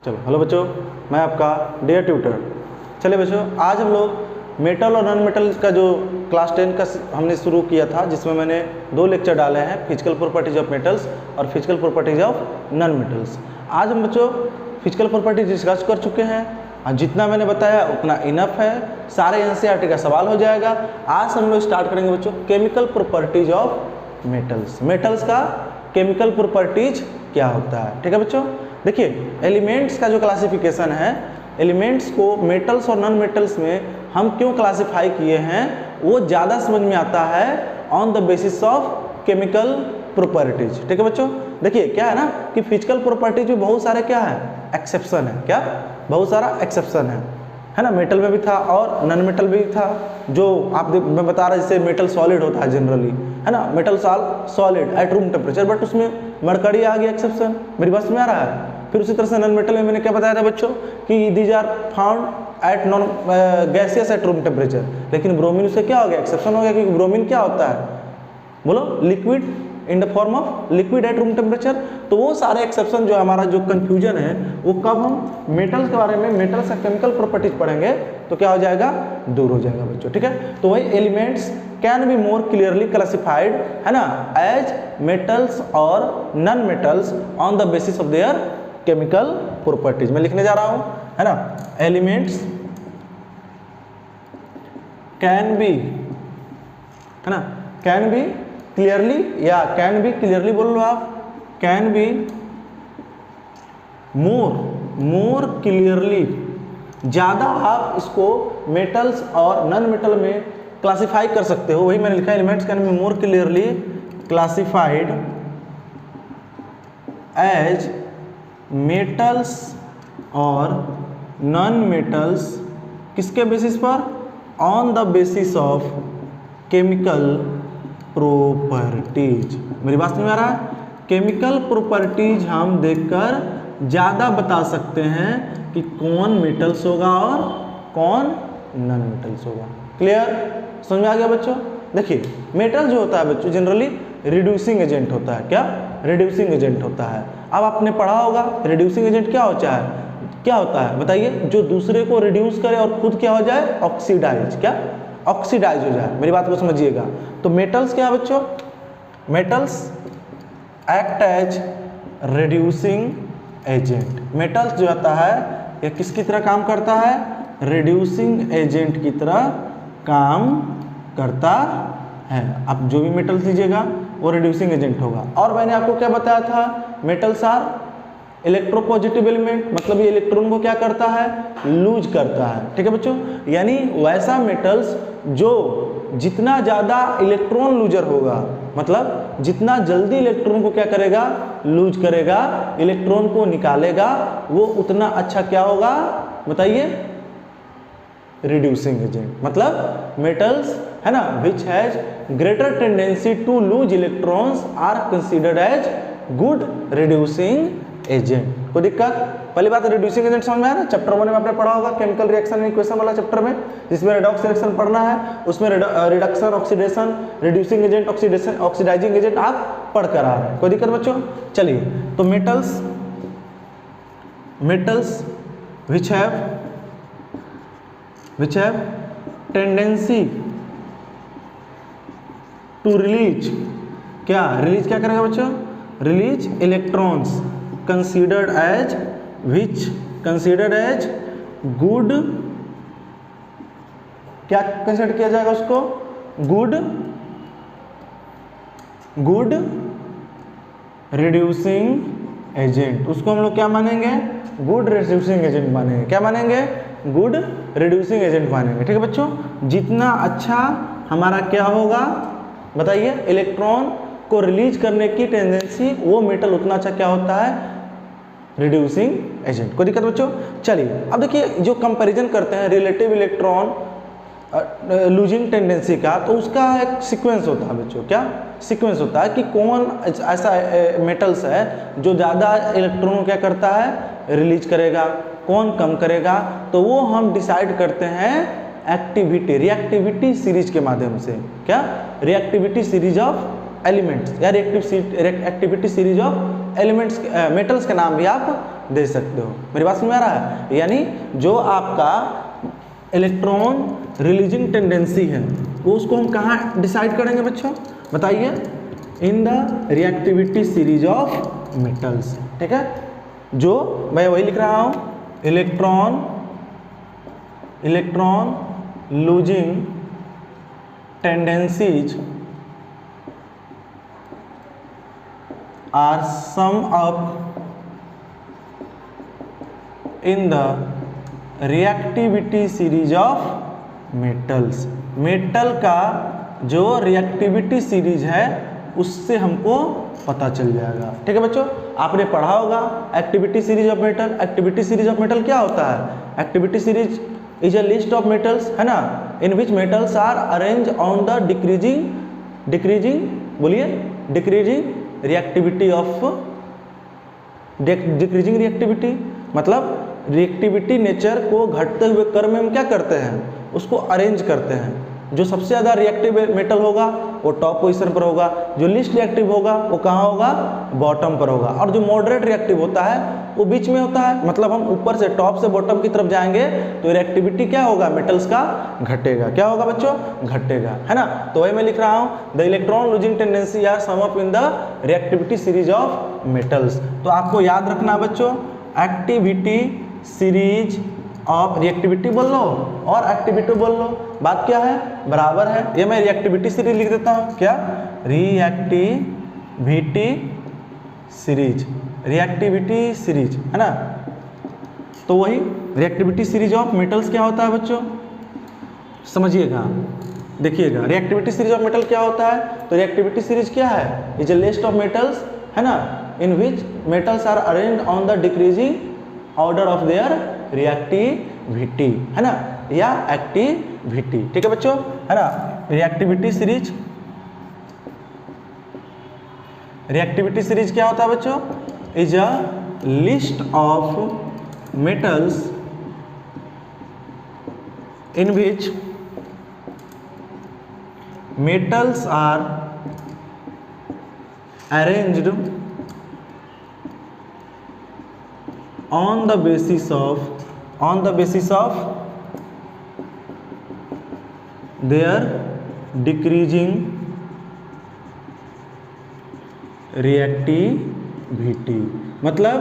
चलो हेलो बच्चों, मैं आपका डियर ट्यूटर। चलिए बच्चों, आज हम लोग मेटल और नॉन मेटल का जो क्लास 10 का हमने शुरू किया था, जिसमें मैंने 2 लेक्चर डाले हैं, फिजिकल प्रॉपर्टीज ऑफ मेटल्स और physical properties of non metals. आज हम बच्चों फिजिकल प्रॉपर्टीज डिस्कस कर चुके हैं और जितना मैंने बताया उतना इनफ है। सारे एनसीईआरटी का सवाल हो जाएगा। आज हम लोग स्टार्ट करेंगे बच्चों chemical properties of metals. Metals का केमिकल प्रॉपर्टीज क्या होता है, ठीक है बच्चों। देखिए, एलिमेंट्स का जो क्लासिफिकेशन है, एलिमेंट्स को मेटल्स और नॉन मेटल्स में हम क्यों क्लासिफाई किए हैं, वो ज़्यादा समझ में आता है on the basis of chemical properties, ठीक है बच्चों। देखिए क्या है ना कि फिजिकल प्रॉपर्टीज में बहुत सारे क्या है, एक्सेप्शन है। क्या बहुत सारा एक्सेप्शन है ना। मेटल में भी था और नॉन मेटल भी था। जो आप मैं बता रहा जैसे मेटल सॉलिड होता है जनरली, है ना, metal solid at room temperature, but उसमें मरकरी आ गया एक्सेप्शन। मेरी बात में आ रहा है। फिर उसी तरह से नॉन मेटल में मैंने क्या बताया था बच्चों कि these are found at non gaseous at room temperature, लेकिन ब्रोमीन उससे क्या हो गया, एक्सेप्शन हो गया, क्योंकि ब्रोमीन क्या होता है, बोलो, liquid in the form of liquid at room temperature. तो वो सारे एक्सेप्शन जो हमारा जो कंफ्यूजन है, वो कब हम मेटल्स के बारे में मेटल्स का केमिकल प्रॉपर्टीज पढ़ेंगे तो क्या हो जाएगा, दूर हो जाएगा बच्चों, ठीक है। तो वही elements can be more clearly classified, है ना, एज मेटल्स और non metals on the basis of their chemical properties. मैं लिखने जा रहा हूं, है ना, एलिमेंट्स कैन बी, है ना, कैन बी क्लियरली, या कैन बी क्लियरली बोल लो आप, कैन बी मोर क्लियरली, ज़्यादा आप इसको मेटल्स और नॉन मेटल में क्लासिफाई कर सकते हो। वही मैंने लिखा है, elements can be more clearly classified as metals और नॉन मेटल्स, किसके बेसिस पर, on the basis of chemical properties. मेरी बात समझ में आ रहा है। केमिकल प्रॉपर्टीज हम देखकर ज़्यादा बता सकते हैं कि कौन मेटल्स होगा और कौन नॉन मेटल्स होगा। क्लियर, समझ में आ गया बच्चों। देखिए, मेटल जो होता है बच्चों जनरली रिड्यूसिंग एजेंट होता है। क्या, रिड्यूसिंग एजेंट होता है। अब आपने पढ़ा होगा रिड्यूसिंग एजेंट क्या होता है, क्या होता है बताइए, जो दूसरे को रिड्यूस करे और खुद क्या हो जाए, ऑक्सीडाइज, क्या ऑक्सीडाइज हो जाए। मेरी बात को समझिएगा। तो मेटल्स क्या है बच्चों, metals act as reducing agent. Metals जो होता है ये किसकी तरह काम करता है, रिड्यूसिंग एजेंट की तरह काम करता है। आप जो भी मेटल्स लीजिएगा वो रिड्यूसिंग एजेंट होगा। और मैंने आपको क्या बताया था, मेटल्स आर इलेक्ट्रोपॉजिटिव एलिमेंट, मतलब ये इलेक्ट्रॉन को क्या करता है, लूज करता है, ठीक है बच्चों। यानी वैसा मेटल्स जो जितना ज़्यादा इलेक्ट्रॉन लूजर होगा, मतलब जितना जल्दी इलेक्ट्रॉन को क्या करेगा, लूज करेगा, इलेक्ट्रॉन को निकालेगा, वो उतना अच्छा क्या होगा बताइए, रिड्यूसिंग एजेंट। मतलब मेटल्स, है ना, which has greater tendency to lose electrons are considered as good reducing agent. कोई दिक्कत, पहली बात रिड्यूसिंग एजेंट समझ में आया ना। चैप्टर 1 में आपने पढ़ा होगा केमिकल रिएक्शन एंड इक्वेशन वाला चैप्टर में, जिसमें रेडॉक्स रिएक्शन पढ़ना है, उसमें reduction, oxidation, reducing agent, oxidation, oxidising agent आप पढ़ कर आ रहे हैं। कोई दिक्कत बच्चों। चलिए, तो metals which have tendency to release, क्या रिलीज क्या करेगा बच्चों, release electrons considered as good, क्या कंसिडर किया जाएगा उसको, गुड रिड्यूसिंग एजेंट। उसको हम लोग क्या मानेंगे, गुड रिड्यूसिंग एजेंट मानेंगे। क्या मानेंगे, गुड रिड्यूसिंग एजेंट मानेंगे, ठीक है बच्चों। जितना अच्छा हमारा क्या होगा बताइए, इलेक्ट्रॉन को रिलीज करने की टेंडेंसी, वो मेटल उतना अच्छा क्या होता है, रिड्यूसिंग एजेंट। कोई दिक्कत बच्चों। चलिए, अब देखिए जो कंपैरिजन करते हैं रिलेटिव इलेक्ट्रॉन लूजिंग टेंडेंसी का, तो उसका एक सीक्वेंस होता है बच्चों। क्या सीक्वेंस होता है कि कौन ऐसा मेटल्स है जो ज़्यादा इलेक्ट्रॉन को क्या करता है, रिलीज करेगा, कौन कम करेगा। तो वो हम डिसाइड करते हैं एक्टिविटी, रिएक्टिविटी सीरीज के माध्यम से। क्या, रिएक्टिविटी सीरीज ऑफ एलिमेंट्स या reactivity series of elements metals के नाम भी आप दे सकते हो। मेरी बात समझ में आ रहा है? यानी जो आपका इलेक्ट्रॉन रिलीजिंग टेंडेंसी है वो उसको हम कहाँ डिसाइड करेंगे बच्चों, बताइए? In the reactivity series of metals. ठीक है, जो मैं वही लिख रहा हूँ, electron losing tendencies are sum up in the reactivity series of metals. Metal का जो रिएक्टिविटी सीरीज है उससे हमको पता चल जाएगा। ठीक है बच्चों, आपने पढ़ा होगा activity series of metal. Activity series of metal क्या होता है? Activity series is a list of metals, है ना, in which metals are arrange on the decreasing बोलिए decreasing reactivity of decreasing reactivity, मतलब रिएक्टिविटी नेचर को घटते हुए क्रम में हम क्या करते हैं, उसको अरेंज करते हैं। जो सबसे ज़्यादा रिएक्टिव मेटल होगा वो टॉप पोजीशन पर होगा, जो लिस्ट रिएक्टिव होगा वो कहाँ होगा, बॉटम पर होगा, और जो मॉडरेट रिएक्टिव होता है वो बीच में होता है। मतलब हम ऊपर से टॉप से बॉटम की तरफ जाएंगे तो रिएक्टिविटी क्या होगा, मेटल्स का घटेगा। क्या होगा बच्चों, घटेगा, है ना। तो वही मैं लिख रहा हूँ, the electron losing tendency are sum up in the reactivity series of metals. तो आपको याद रखना बच्चों, एक्टिविटी सीरीज ऑफ, रिएक्टिविटी बोल लो और एक्टिविटी बोल लो, बात क्या है, बराबर है। ये मैं रिएक्टिविटी सीरीज लिख देता हूँ, क्या, रिएक्टिविटी सीरीज, रिएक्टिविटी सीरीज, है ना। तो वही रिएक्टिविटी सीरीज ऑफ मेटल्स क्या होता है बच्चों, समझिएगा, देखिएगा। रिएक्टिविटी सीरीज ऑफ मेटल क्या होता है, तो रिएक्टिविटी सीरीज क्या है, is a list of metals, है ना, in which metals are arranged on the decreasing order of their reactivity, है ना, या एक्टिविटी। ठीक है बच्चों, है ना। रिएक्टिविटी सीरीज, रिएक्टिविटी सीरीज क्या होता है बच्चों, is a list of metals in which metals are arranged on the basis of their decreasing reactivity। मतलब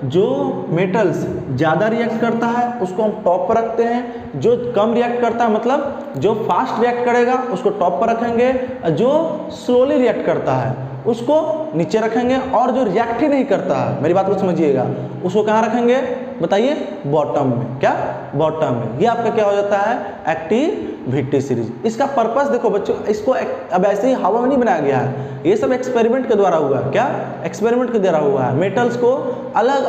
जो मेटल्स ज़्यादा रिएक्ट करता है उसको हम टॉप पर रखते हैं, जो कम रिएक्ट करता है मतलब जो फास्ट रिएक्ट करेगा उसको टॉप पर रखेंगे, जो स्लोली रिएक्ट करता है उसको नीचे रखेंगे, और जो रिएक्ट ही नहीं करता है, मेरी बात को समझिएगा, उसको कहाँ रखेंगे बताइए, बॉटम में। क्या, बॉटम में। ये आपका क्या हो जाता है, एक्टिविटी सीरीज। इसका पर्पस देखो बच्चों, इसको अब ऐसे ही हवा में नहीं बनाया गया है, ये सब एक्सपेरिमेंट के द्वारा हुआ है। क्या, एक्सपेरिमेंट के द्वारा हुआ है। मेटल्स को अलग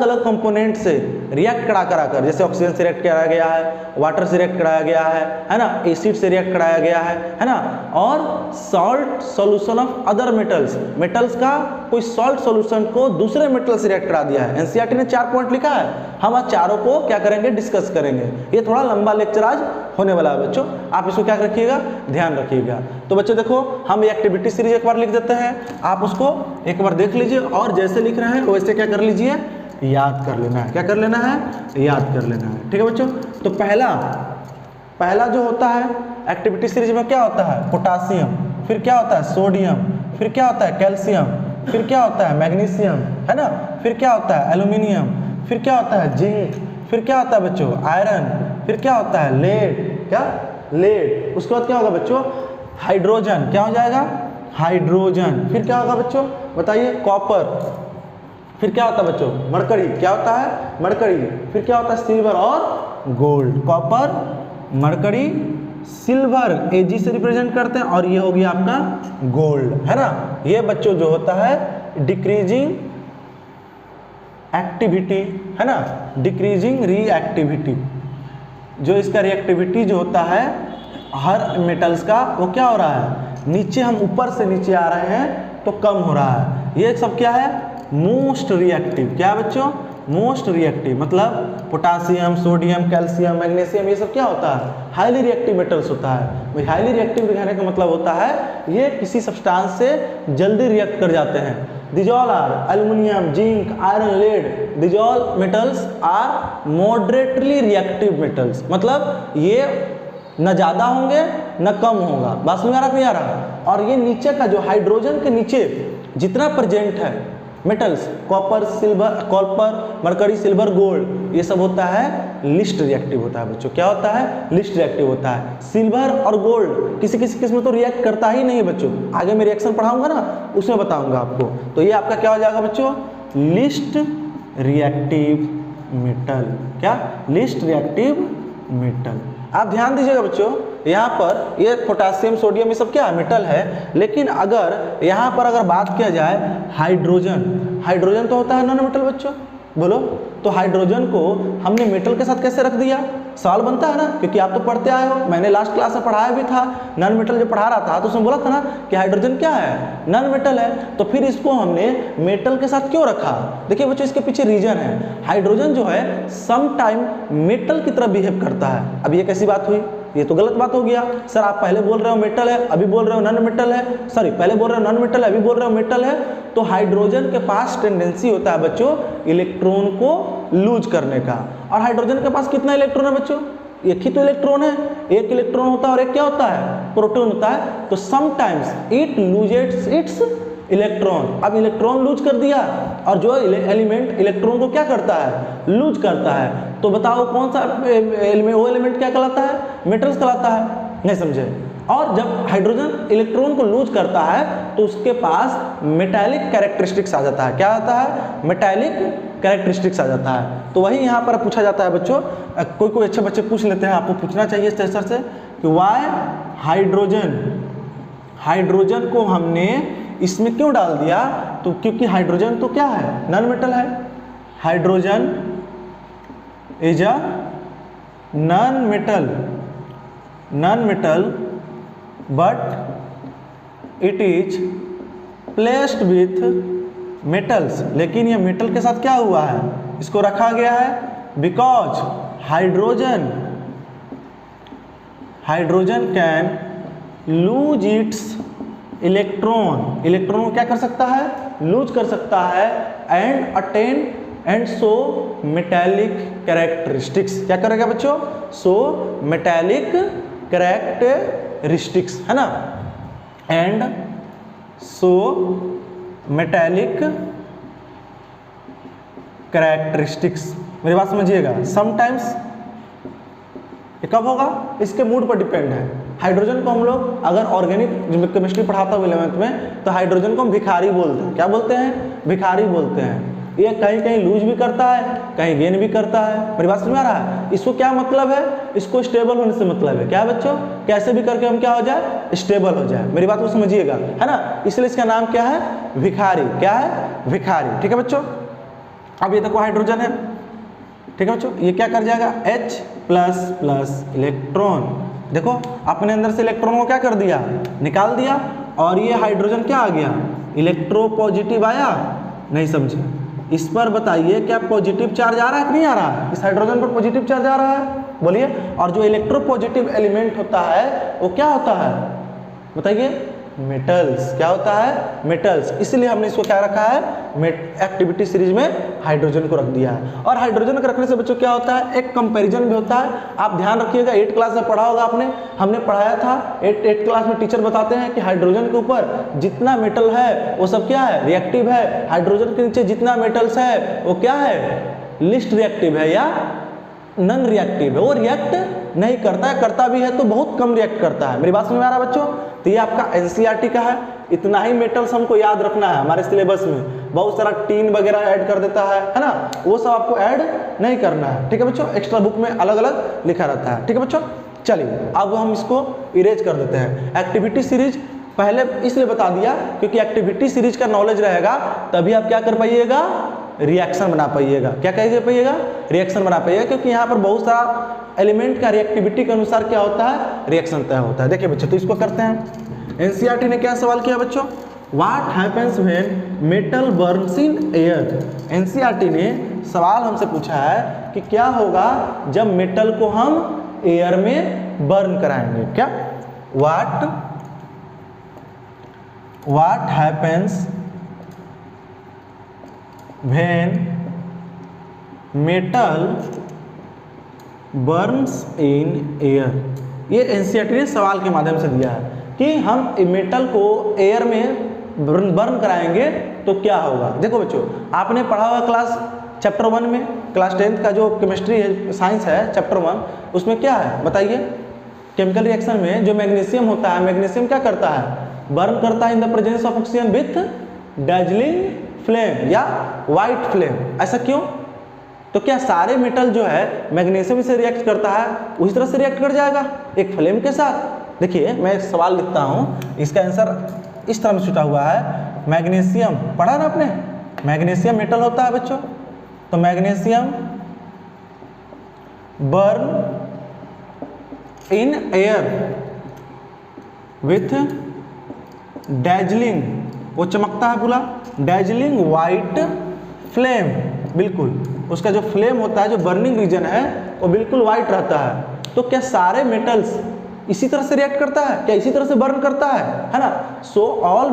अलग कंपोनेंट से रिएक्ट कराकर, जैसे ऑक्सीजन से रिएक्ट कराया गया है, वाटर से रिएक्ट कराया गया है ना, एसिड से रिएक्ट कराया गया है ना, और salt solution of other metals का कोई सॉल्ट सॉल्यूशन को दूसरे मेटल से रिएक्ट करा दिया है। एनसीईआरटी ने 4 पॉइंट लिखा है, हम आज चारों को क्या करेंगे, डिस्कस करेंगे। ये थोड़ा लंबा लेक्चर आज होने वाला है बच्चों, आप इसको क्या रखिएगा, ध्यान रखिएगा। तो बच्चों देखो, हम एक्टिविटी सीरीज एक बार लिख देते हैं, आप उसको एक बार देख लीजिए, और जैसे लिख रहे हैं वैसे क्या कर लीजिए, याद कर लेना है। क्या कर लेना है, याद कर लेना है। ठीक है बच्चों। तो पहला जो होता है एक्टिविटी सीरीज में क्या होता है, पोटासियम, फिर क्या होता है, सोडियम, फिर क्या होता है, कैल्शियम, फिर क्या होता है, मैग्नीशियम, है ना, फिर क्या होता है, एल्यूमिनियम, फिर क्या होता है, जिंक, फिर क्या होता है बच्चों, आयरन, फिर क्या होता है, लेड, क्या, लेड। उसके बाद क्या होगा बच्चों, हाइड्रोजन, क्या हो जाएगा, हाइड्रोजन। फिर क्या होगा बच्चों बताइए, कॉपर, फिर क्या होता है बच्चों, मरकरी, क्या होता है, मरकरी, फिर क्या होता है, सिल्वर और gold. Copper, mercury, silver Ag से रिप्रेजेंट करते हैं, और ये हो गया आपका गोल्ड, है ना। ये बच्चों जो होता है डिक्रीजिंग एक्टिविटी, है ना, डिक्रीजिंग रिएक्टिविटी। जो इसका रिएक्टिविटी जो होता है हर मेटल्स का, वो क्या हो रहा है, नीचे हम ऊपर से नीचे आ रहे हैं तो कम हो रहा है। ये सब क्या है, मोस्ट रिएक्टिव। क्या बच्चों, मोस्ट रिएक्टिव, मतलब पोटासियम, सोडियम, कैल्शियम, मैग्नीशियम, ये सब क्या होता है, हाईली रिएक्टिव मेटल्स होता है। हाईली रिएक्टिव कहने का मतलब होता है ये किसी सब्सटेंस से जल्दी रिएक्ट कर जाते हैं। These all are aluminum, zinc, iron, lead. These all metals are moderately reactive metals. मतलब ये न ज़्यादा होंगे न कम होगा। बात समझ आ रहा नहीं आ रहा? और ये नीचे का जो हाइड्रोजन के नीचे जितना प्रेजेंट है metals, copper, silver, copper, mercury, silver, gold, ये सब होता है लिस्ट रिएक्टिव होता है बच्चों। क्या होता है? लिस्ट रिएक्टिव होता है। सिल्वर और गोल्ड किसी किसी केस में तो रिएक्ट करता ही नहीं है बच्चों। आगे मैं रिएक्शन पढ़ाऊंगा ना, उसमें बताऊंगा आपको। तो ये आपका क्या हो जाएगा बच्चों? List reactive metal. क्या? List reactive metal. आप ध्यान दीजिएगा बच्चों, यहाँ पर ये पोटासियम, सोडियम, ये सब क्या मेटल है। लेकिन अगर यहाँ पर अगर बात किया जाए हाइड्रोजन, हाइड्रोजन तो होता है नॉन मेटल बच्चों, बोलो। तो हाइड्रोजन को हमने मेटल के साथ कैसे रख दिया? सवाल बनता है ना, क्योंकि आप तो पढ़ते आए हो, मैंने लास्ट क्लास में पढ़ाया भी था। नॉन मेटल जो पढ़ा रहा था तो उसमें बोला था ना कि हाइड्रोजन क्या है? नॉन मेटल है। तो फिर इसको हमने मेटल के साथ क्यों रखा? देखिए बच्चों, इसके पीछे रीजन है। हाइड्रोजन जो है सम टाइम मेटल की तरह बिहेव करता है। अब ये कैसी बात हुई? ये तो गलत बात हो गया। सर आप पहले बोल रहे हो मेटल है, अभी बोल रहे हो नॉन मेटल है। सॉरी, पहले बोल रहे हो नॉन मेटल है, अभी बोल रहे हो मेटल है। तो हाइड्रोजन के पास टेंडेंसी होता है बच्चों इलेक्ट्रॉन को लूज करने का। और हाइड्रोजन के पास कितना इलेक्ट्रॉन है बच्चों? एक ही तो इलेक्ट्रॉन है। एक इलेक्ट्रॉन होता है और एक क्या होता है? प्रोटॉन होता है। तो sometimes it loses it's electron. अब इलेक्ट्रॉन लूज कर दिया और जो एलिमेंट इलेक्ट्रॉन को क्या करता है? लूज करता है। तो बताओ कौन सा एलिमेंट, वो एलिमेंट क्या कहलाता है? मेटल्स कहलाता है। नहीं समझे? और जब हाइड्रोजन इलेक्ट्रॉन को लूज करता है तो उसके पास मेटालिक कैरेक्टरिस्टिक्स आ जाता है। क्या आता है? मेटालिक कैरेक्टरिस्टिक्स आ जाता है। तो वही यहाँ पर पूछा जाता है बच्चों। कोई अच्छे बच्चे पूछ लेते हैं, आपको पूछना चाहिए इस तरह से कि वाई हाइड्रोजन, हाइड्रोजन को हमने इसमें क्यों डाल दिया? तो क्योंकि हाइड्रोजन तो क्या है? नॉन मेटल है। Hydrogen is a non metal, non metal but it is placed with metals. लेकिन ये मेटल के साथ क्या हुआ है? इसको रखा गया है because hydrogen, hydrogen can lose its electron. Electron को क्या कर सकता है? लूज कर सकता है। And attain and so metallic characteristics. क्या करेगा बच्चों? सो मेटालिक कैरेक्टरिस्टिक्स, है ना। And so metallic characteristics. मेरी बात समझिएगा। समटाइम्स ये कब होगा? इसके मूड पर डिपेंड है। हाइड्रोजन को हम लोग अगर ऑर्गेनिक केमिस्ट्री पढ़ाता हूँ 11th में, तो हाइड्रोजन को हम भिखारी बोलते हैं। क्या बोलते हैं? भिखारी बोलते हैं। ये कहीं कहीं लूज भी करता है, कहीं गेन भी करता है। मेरी बात समझ में आ रहा है? इसको क्या मतलब है? इसको स्टेबल होने से मतलब है। क्या बच्चों? कैसे भी करके हम क्या हो जाए? स्टेबल हो जाए। मेरी बात को समझिएगा, है ना। इसलिए इसका नाम क्या है? भिखारी। क्या है? भिखारी। ठीक है बच्चों। अब ये देखो हाइड्रोजन है, ठीक है बच्चों। ये क्या कर जाएगा? H++ electron. देखो अपने अंदर से इलेक्ट्रॉन को क्या कर दिया? निकाल दिया। और ये हाइड्रोजन क्या आ गया? इलेक्ट्रोपॉजिटिव आया। नहीं समझे? इस पर बताइए क्या पॉजिटिव चार्ज आ रहा है कि नहीं आ रहा है? इस हाइड्रोजन पर पॉजिटिव चार्ज आ रहा है, बोलिए। और जो इलेक्ट्रोपॉजिटिव एलिमेंट होता है वो क्या होता है? बताइए। मेटल्स। क्या होता है? मेटल्स। इसलिए हमने इसको क्या रखा है? एक्टिविटी सीरीज में हाइड्रोजन को रख दिया है। और हाइड्रोजन को रखने से बच्चों क्या होता है? एक कंपैरिजन भी होता है। आप ध्यान रखिएगा, 8th क्लास में पढ़ा होगा आपने, हमने पढ़ाया था। 8th क्लास में टीचर बताते हैं कि हाइड्रोजन के ऊपर जितना मेटल है वो सब क्या है? रिएक्टिव है। हाइड्रोजन के नीचे जितना मेटल्स है वो क्या है? लिस्ट रिएक्टिव है या नॉन रिएक्टिव है। वो रिएक्ट नहीं करता है, करता भी है तो बहुत कम रिएक्ट करता है। मेरी बात समझ में आ रहा है बच्चों? तो ये आपका एनसीईआरटी का है। इतना ही मेटल्स हमको याद रखना है। हमारे सिलेबस में बहुत सारा टीन वगैरह ऐड कर देता है ना, वो सब आपको ऐड नहीं करना है। ठीक है बच्चों। एक्स्ट्रा बुक में अलग अलग लिखा रहता है। ठीक है बच्चों। चलिए अब हम इसको इरेज कर देते हैं। एक्टिविटी सीरीज पहले इसलिए बता दिया क्योंकि एक्टिविटी सीरीज का नॉलेज रहेगा तभी आप क्या कर पाइएगा? रिएक्शन बना पाइएगा। क्या कह पाइएगा? रिएक्शन बना पाइएगा। क्योंकि यहाँ पर बहुत सारा एलिमेंट का रिएक्टिविटी के अनुसार क्या होता है? रिएक्शन तय होता है। देखिए बच्चों, तो इसको करते हैं। एनसीईआरटी ने क्या सवाल किया बच्चों? What happens when metal Burns in air. NCERT ने सवाल हमसे पूछा है कि क्या होगा जब मेटल को हम एयर में बर्न कराएंगे। क्या? What happens when metal Burns in air. ये एनसीईआरटी ने सवाल के माध्यम से दिया है कि हम मेटल को एयर में बर्न कराएंगे तो क्या होगा। देखो बच्चों, आपने पढ़ा हुआ क्लास चैप्टर 1 में, क्लास 10th का जो केमिस्ट्री है, साइंस है चैप्टर 1, उसमें क्या है बताइए। केमिकल रिएक्शन में जो मैग्नीशियम होता है, मैग्नीशियम क्या करता है, बर्न करता है in the presence of oxygen with dazzling flame या वाइट फ्लेम। ऐसा क्यों? तो क्या सारे मेटल जो है मैग्नीशियम से रिएक्ट करता है, उसी तरह से रिएक्ट कर जाएगा एक फ्लेम के साथ। देखिए मैं एक सवाल लिखता हूँ, इसका आंसर इस तरह से छुटा हुआ है। मैग्नीशियम पढ़ा ना आपने, मैग्नीशियम मेटल होता है बच्चों, तो magnesium burn in air with dazzling, वो चमकता है पूरा, डैजलिंग वाइट फ्लेम, बिल्कुल उसका जो फ्लेम होता है, जो बर्निंग रीजन है वो बिल्कुल वाइट रहता है। तो क्या सारे मेटल्स इसी तरह से रिएक्ट करता है, क्या इसी तरह से बर्न करता है ना? So all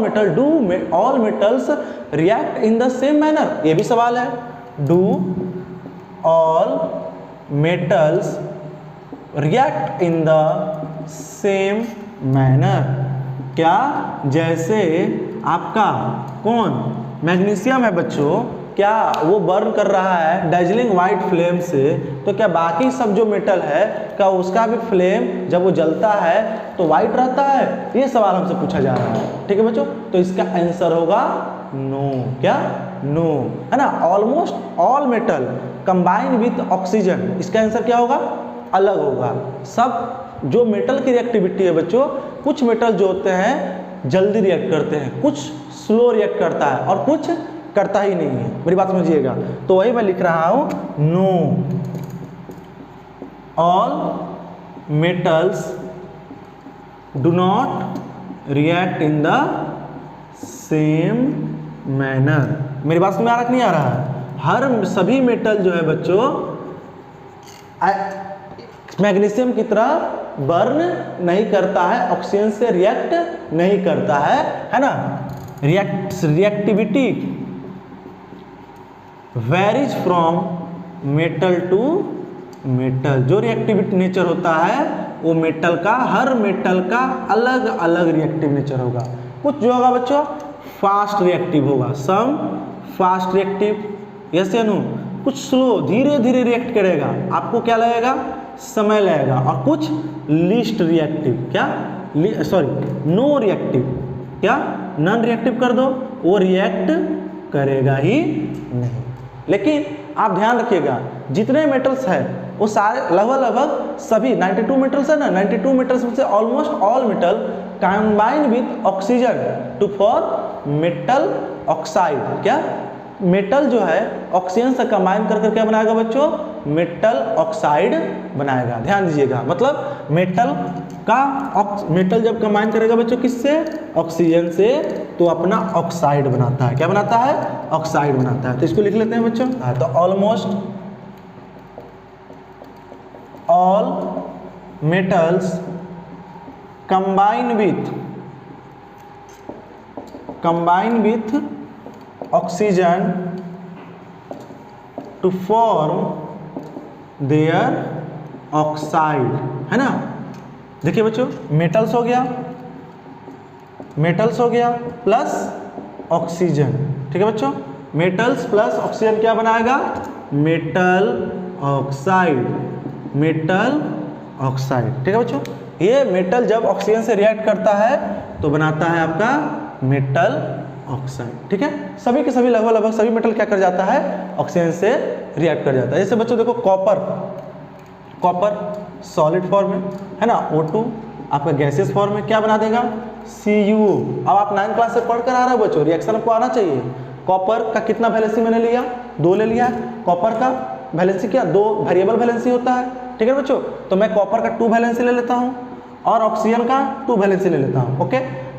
metals react in the same manner, ये भी सवाल है। Do all metals react in the same manner, क्या जैसे आपका कौन मैग्नीशियम है बच्चों, क्या वो बर्न कर रहा है डार्जिलिंग वाइट फ्लेम से, तो क्या बाकी सब जो मेटल है क्या उसका भी फ्लेम जब वो जलता है तो वाइट रहता है? ये सवाल हमसे पूछा जा रहा है, ठीक है बच्चों। तो इसका आंसर होगा नो। क्या? नो, है ना। Almost all metal combine with oxygen, इसका आंसर क्या होगा? अलग होगा। सब जो मेटल की रिएक्टिविटी है बच्चों, कुछ मेटल जो होते हैं जल्दी रिएक्ट करते हैं, कुछ स्लो रिएक्ट करता है और कुछ करता ही नहीं है। मेरी बात समझिएगा। तो वही मैं लिख रहा हूं, know all metals do not react in the same manner. मेरी बात समझ में आ रहा कि नहीं आ रहा है? हर सभी मेटल जो है बच्चों मैग्नीशियम की तरह बर्न नहीं करता है, ऑक्सीजन से रिएक्ट नहीं करता है ना। Reactivity varies from metal to metal. जो रिएक्टिविटी नेचर होता है वो मेटल का, हर मेटल का अलग अलग रिएक्टिव नेचर होगा। कुछ जो होगा बच्चों फास्ट रिएक्टिव होगा, सम फास्ट रिएक्टिव, यस या नो। कुछ स्लो, धीरे धीरे रिएक्ट करेगा, आपको क्या लगेगा? समय लगेगा। और कुछ लीस्ट रिएक्टिव, क्या नो रिएक्टिव, क्या नॉन रिएक्टिव कर दो, वो रिएक्ट करेगा ही नहीं। लेकिन आप ध्यान रखिएगा, जितने मेटल्स हैं वो सारे लगभग सभी 92 मेटल्स है ना, 92 मेटल्स में से almost all metal combine with oxygen to for metal oxide. क्या? मेटल जो है ऑक्सीजन से कंबाइन करके क्या बनाएगा बच्चों? मेटल ऑक्साइड बनाएगा। ध्यान दीजिएगा, मतलब मेटल जब कंबाइन करेगा बच्चों किससे? ऑक्सीजन से, तो अपना ऑक्साइड बनाता है। क्या बनाता है? ऑक्साइड बनाता है। तो इसको लिख लेते हैं बच्चों। तो almost all metals combine with oxygen to form their oxide, है ना। देखिए बच्चों, मेटल्स हो गया प्लस ऑक्सीजन, ठीक है बच्चों। मेटल्स प्लस ऑक्सीजन क्या बनाएगा? मेटल ऑक्साइड, ठीक है बच्चों। ये मेटल जब ऑक्सीजन से रिएक्ट करता है तो बनाता है आपका मेटल ऑक्साइड, ठीक है। सभी के सभी लगभग सभी मेटल क्या कर जाता है? ऑक्सीजन से रिएक्ट कर जाता है। जैसे बच्चों देखो कॉपर सॉलिड फॉर्म में है ना, O2 आपका गैसियस फॉर्म में क्या बना देगा? CuO। अब आप 9th क्लास से पढ़ कर आ रहे हो बच्चों, रिएक्शन आपको आना चाहिए। कॉपर का कितना वैलेंसी मैंने लिया? 2 ले लिया। कॉपर का वैलेंसी क्या? 2 वेरिएबल वैलेंसी होता है, ठीक है बच्चों। तो मैं कॉपर का 2 वैलेंसी ले लेता हूँ और ऑक्सीजन का 2 वैलेंसी ले लेता हूँ, ओके।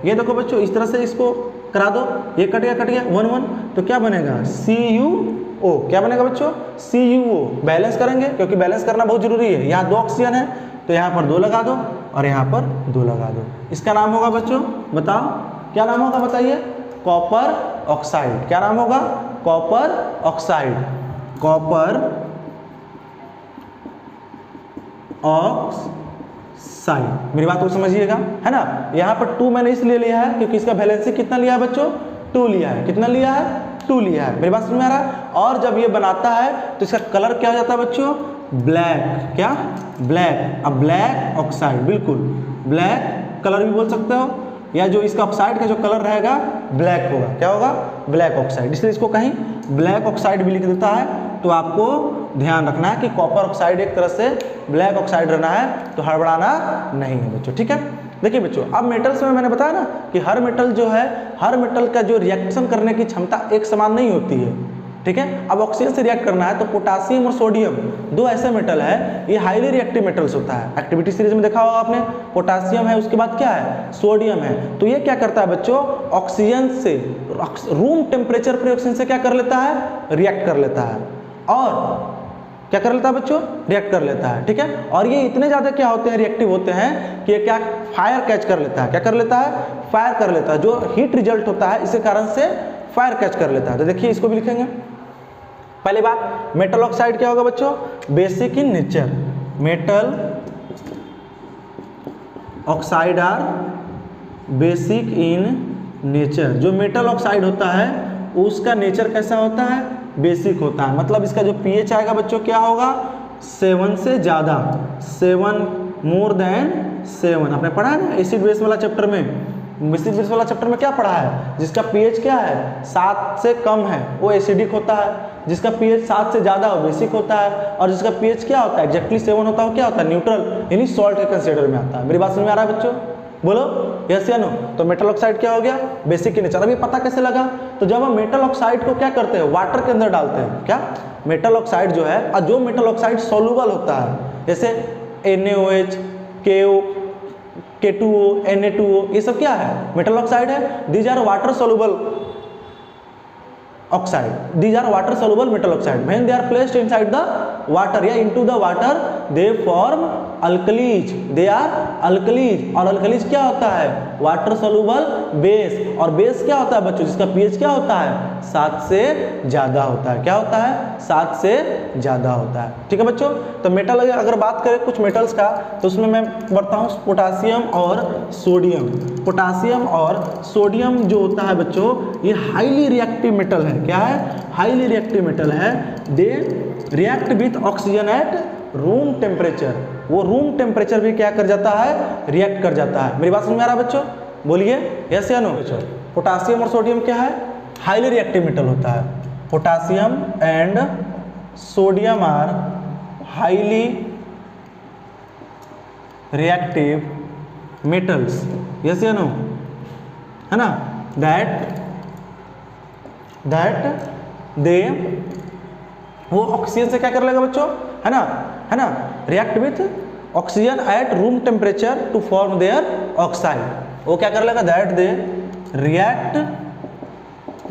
ये देखो बच्चों, इस तरह से इसको करा दो, ये कट गया 1 1, तो क्या बनेगा? CuO। क्या बनेगा बच्चों? CuO। बैलेंस करेंगे क्योंकि बैलेंस करना बहुत जरूरी है। यहाँ 2 ऑक्सीजन है तो यहाँ पर 2 लगा दो और यहाँ पर 2 लगा दो। इसका नाम होगा बच्चों, बताओ क्या नाम होगा? बताइए। Copper oxide. क्या नाम होगा? Copper oxide, copper oxide. मेरी बात को समझिएगा, है ना। यहाँ पर 2 मैंने इसलिए लिया है क्योंकि इसका वैलेंसी कितना लिया है बच्चों, 2 लिया है। कितना लिया है, 2 लिया है। मेरी बात समझ में आ रहा है। और जब ये बनाता है तो इसका कलर क्या हो जाता है बच्चों, ब्लैक। क्या, ब्लैक। अब ब्लैक ऑक्साइड, बिल्कुल ब्लैक कलर भी बोल सकते हो, या जो इसका ऑक्साइड का जो कलर रहेगा ब्लैक होगा। क्या होगा, ब्लैक ऑक्साइड। इसलिए इसको कहीं ब्लैक ऑक्साइड भी लिख देता है। तो आपको ध्यान रखना है कि कॉपर ऑक्साइड एक तरह से ब्लैक ऑक्साइड रहना है, तो हड़बड़ाना नहीं है बच्चों, ठीक है। देखिए बच्चों, अब मेटल्स में मैंने बताया ना कि हर मेटल जो है, हर मेटल का जो रिएक्शन करने की क्षमता एक समान नहीं होती है, ठीक है। अब ऑक्सीजन से रिएक्ट करना है तो पोटासियम और सोडियम 2 ऐसे मेटल है, ये हाईली रिएक्टिव मेटल्स होता है। एक्टिविटी सीरीज में देखा होगा आपने, पोटासियम है, उसके बाद क्या है, सोडियम है। तो ये क्या करता है बच्चों, ऑक्सीजन से रूम टेम्परेचर पर ऑक्सीजन से क्या कर लेता है, रिएक्ट कर लेता है। और क्या कर लेता है बच्चों, रिएक्ट कर लेता है, ठीक है। और ये इतने ज़्यादा क्या होते हैं, रिएक्टिव होते हैं कि ये क्या फायर कैच कर लेता है। क्या कर लेता है, फायर कर लेता है। जो हीट रिजल्ट होता है इसी कारण से फायर कैच कर लेता है। तो देखिए इसको भी लिखेंगे। पहली बात, मेटल ऑक्साइड क्या होगा बच्चों, basic in nature. Metal oxide are basic in nature. जो मेटल ऑक्साइड होता है उसका नेचर कैसा होता है, बेसिक होता है। मतलब इसका जो पीएच आएगा बच्चों क्या होगा, 7 से ज़्यादा, 7 मोर देन 7। आपने पढ़ा है ना एसिड बेस वाला चैप्टर में, एसिड बेस वाला चैप्टर में क्या पढ़ा है, जिसका पीएच क्या है 7 से कम है वो एसिडिक होता है, जिसका पीएच 7 से ज़्यादा वो बेसिक होता है, और जिसका पीएच क्या होता है एक्जैक्टली 7 होता है वो क्या होता है, न्यूट्रल, यानी सॉल्ट के कंसिडर में आता है। मेरी बात समझ में आ रहा है बच्चों, बोलो यस या नो। तो मेटल ऑक्साइड क्या हो गया, बेसिक इन नेचर। अभी पता कैसे लगा, तो जब हम मेटल ऑक्साइड को क्या करते हैं, वाटर के अंदर डालते हैं, क्या मेटल ऑक्साइड जो है, और जो मेटल ऑक्साइड सोल्यूबल होता है, जैसे NaOH, KO, K2O, Na2O, ये सब क्या है, मेटल ऑक्साइड है। These are water soluble oxide, these are water soluble metal oxide. When they are placed inside the water या into the water they form alkalis, they are alkalis। और alkalis क्या होता है, वाटर सोल्यूबल बेस। और base क्या होता है बच्चों, जिसका पीएच क्या होता है 7 से ज़्यादा होता है। क्या होता है, 7 से ज़्यादा होता है, ठीक है बच्चों। तो मेटल अगर बात करें कुछ मेटल्स का, तो उसमें मैं बढ़ता हूँ पोटासियम और सोडियम। पोटासियम और सोडियम जो होता है बच्चों, ये हाईली रिएक्टिव मेटल है। क्या है, हाईली रिएक्टिव मेटल है। दे react with oxygen at room temperature. वो रूम टेम्परेचर भी क्या कर जाता है, रिएक्ट कर जाता है। मेरी बात समझ में आ रहा है बच्चों, बोलिए यस या नो। पोटासियम और सोडियम क्या है, हाईली रिएक्टिव मेटल होता है। Potassium and sodium are highly reactive metals, yes या नो, है ना। दैट दे वो ऑक्सीजन से क्या कर लेगा बच्चों, है ना, react with oxygen at room temperature to form their oxide. वो क्या कर लेगा, that they react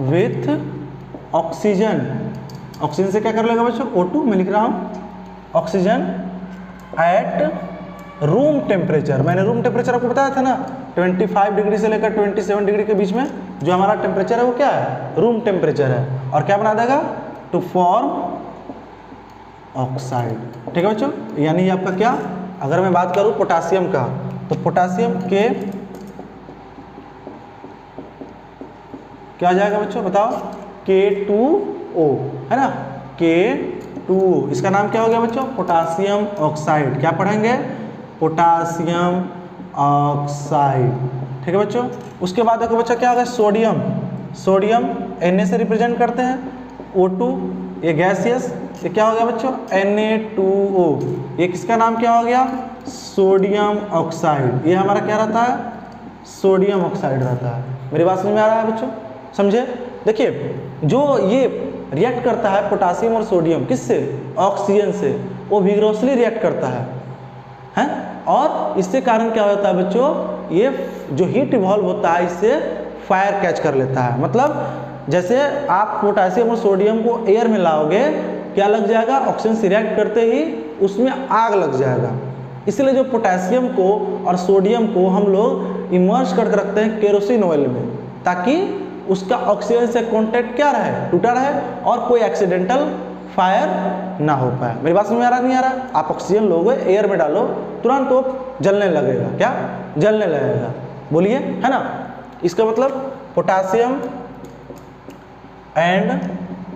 with oxygen. Oxygen से क्या कर लेगा बच्चों, O2 मैं लिख रहा हूँ, ऑक्सीजन एट रूम टेम्परेचर। मैंने रूम टेम्परेचर आपको बताया था ना, 25 डिग्री से लेकर 27 डिग्री के बीच में जो हमारा टेम्परेचर है वो क्या है, रूम टेम्परेचर है। और क्या बना देगा, टू फॉर्म ऑक्साइड, ठीक है बच्चों। यानी आपका क्या, अगर मैं बात करूं पोटासियम का, तो पोटासियम के क्या आ जाएगा बच्चों, बताओ, K2O, है ना, K2O। इसका नाम क्या हो गया बच्चों, पोटासियम ऑक्साइड। क्या पढ़ेंगे, पोटासियम ऑक्साइड, ठीक है बच्चों। उसके बाद देखो बच्चा क्या होगा, सोडियम। सोडियम Na से रिप्रेजेंट करते हैं, O2 ये गैसियस, ये क्या हो गया बच्चों, Na2O। ये किसका नाम क्या हो गया, सोडियम ऑक्साइड। ये हमारा क्या रहता है, सोडियम ऑक्साइड रहता है। मेरी बात समझ में आ रहा है बच्चों, समझे। देखिए जो ये रिएक्ट करता है पोटासियम और सोडियम, किससे, ऑक्सीजन से, वो विग्रोसली रिएक्ट करता है। और इससे कारण क्या होता है बच्चों, ये जो हीट इवॉल्व होता है इससे फायर कैच कर लेता है। मतलब जैसे आप पोटासियम और सोडियम को एयर में लाओगे, क्या लग जाएगा, ऑक्सीजन से रिएक्ट करते ही उसमें आग लग जाएगा। इसलिए जो पोटासियम को और सोडियम को हम लोग इमर्ज करके रखते हैं केरोसिन ऑयल में, ताकि उसका ऑक्सीजन से कॉन्टैक्ट क्या रहे, टूटा रहे और कोई एक्सीडेंटल फायर ना हो पाए। मेरी बात समझ में आ रहा नहीं आ रहा? आप ऑक्सीजन लोगे, एयर में डालो, तुरंत वो जलने लगेगा, क्या जलने लगेगा, बोलिए, है ना। इसका मतलब potassium and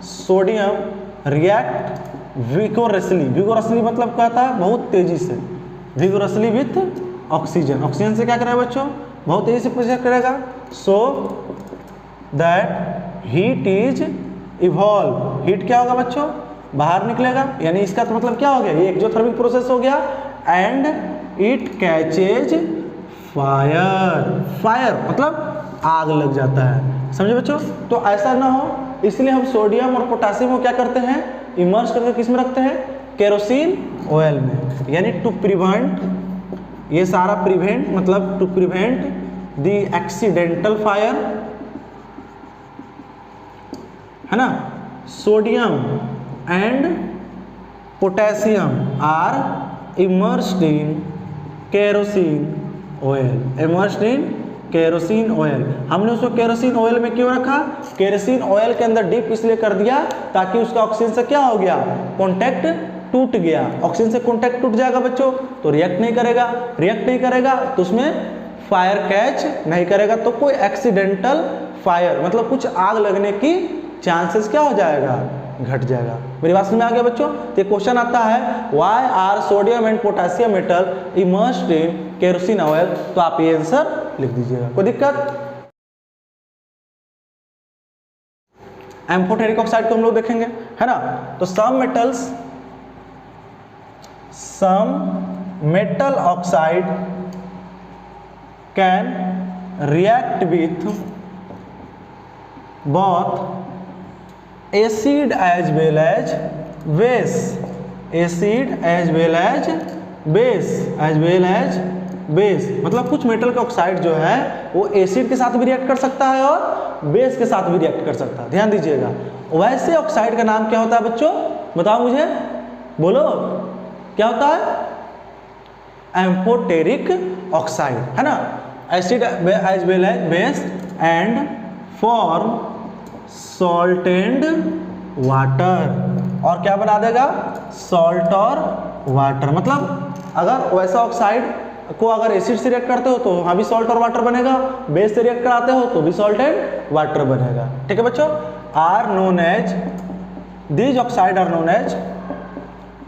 sodium react vigorously, vigorously मतलब क्या था, बहुत तेजी से, विगोरसली विथ ऑक्सीजन, ऑक्सीजन से क्या करेगा बच्चों, बहुत तेजी से प्रोसेस करेगा, so that heat is evolve, heat क्या होगा बच्चों, बाहर निकलेगा, यानी इसका तो मतलब क्या हो गया, ये एक्सोथर्मिक प्रोसेस हो गया, and it catches fire, fire मतलब आग लग जाता है, समझे बच्चों। तो ऐसा ना हो, इसलिए हम सोडियम और पोटासियम को क्या करते हैं, इमर्स करके किस में रखते हैं, केरोसिन ऑयल में, यानी टू प्रिवेंट, ये सारा प्रिवेंट मतलब to prevent the accidental fire, है ना। Sodium and potassium are immersed in kerosene oil, immersed in kerosene oil. हमने उसको केरोसिन ऑयल में क्यों रखा, केरोसिन ऑयल के अंदर डीप इसलिए कर दिया ताकि उसका ऑक्सीजन से क्या हो गया, कांटेक्ट टूट गया, ऑक्सीजन से कांटेक्ट टूट जाएगा बच्चों तो रिएक्ट नहीं करेगा, रिएक्ट नहीं करेगा तो उसमें फायर कैच नहीं करेगा, तो कोई एक्सीडेंटल फायर मतलब कुछ आग लगने की चांसेस क्या हो जाएगा, घट जाएगा। मेरी बात समझ में आ गया बच्चों। तो क्वेश्चन आता है why are sodium and potassium metal immersed in kerosene oil, तो आप ये आंसर लिख दीजिएगा, कोई दिक्कत। एम्फोटेरिक ऑक्साइड को हम लोग देखेंगे, है ना। तो some metal oxide can react with both acid as well as base, acid as well as base मतलब कुछ मेटल का ऑक्साइड जो है वो एसिड के साथ भी रिएक्ट कर सकता है और बेस के साथ भी रिएक्ट कर सकता है, ध्यान दीजिएगा। वैसे ऑक्साइड का नाम क्या होता है बच्चों, बताओ मुझे, बोलो क्या होता है, एम्फोटेरिक ऑक्साइड, है ना। Acid as well as base and form salt and water, और क्या बना देगा, सॉल्ट और वाटर। मतलब अगर वैसा ऑक्साइड को अगर एसिड से रिएक्ट करते हो तो वहाँ भी सॉल्ट और वाटर बनेगा, बेस से रिएक्ट कराते हो तो भी सॉल्ट एंड वाटर बनेगा, ठीक है बच्चों। Are known as these oxide are known as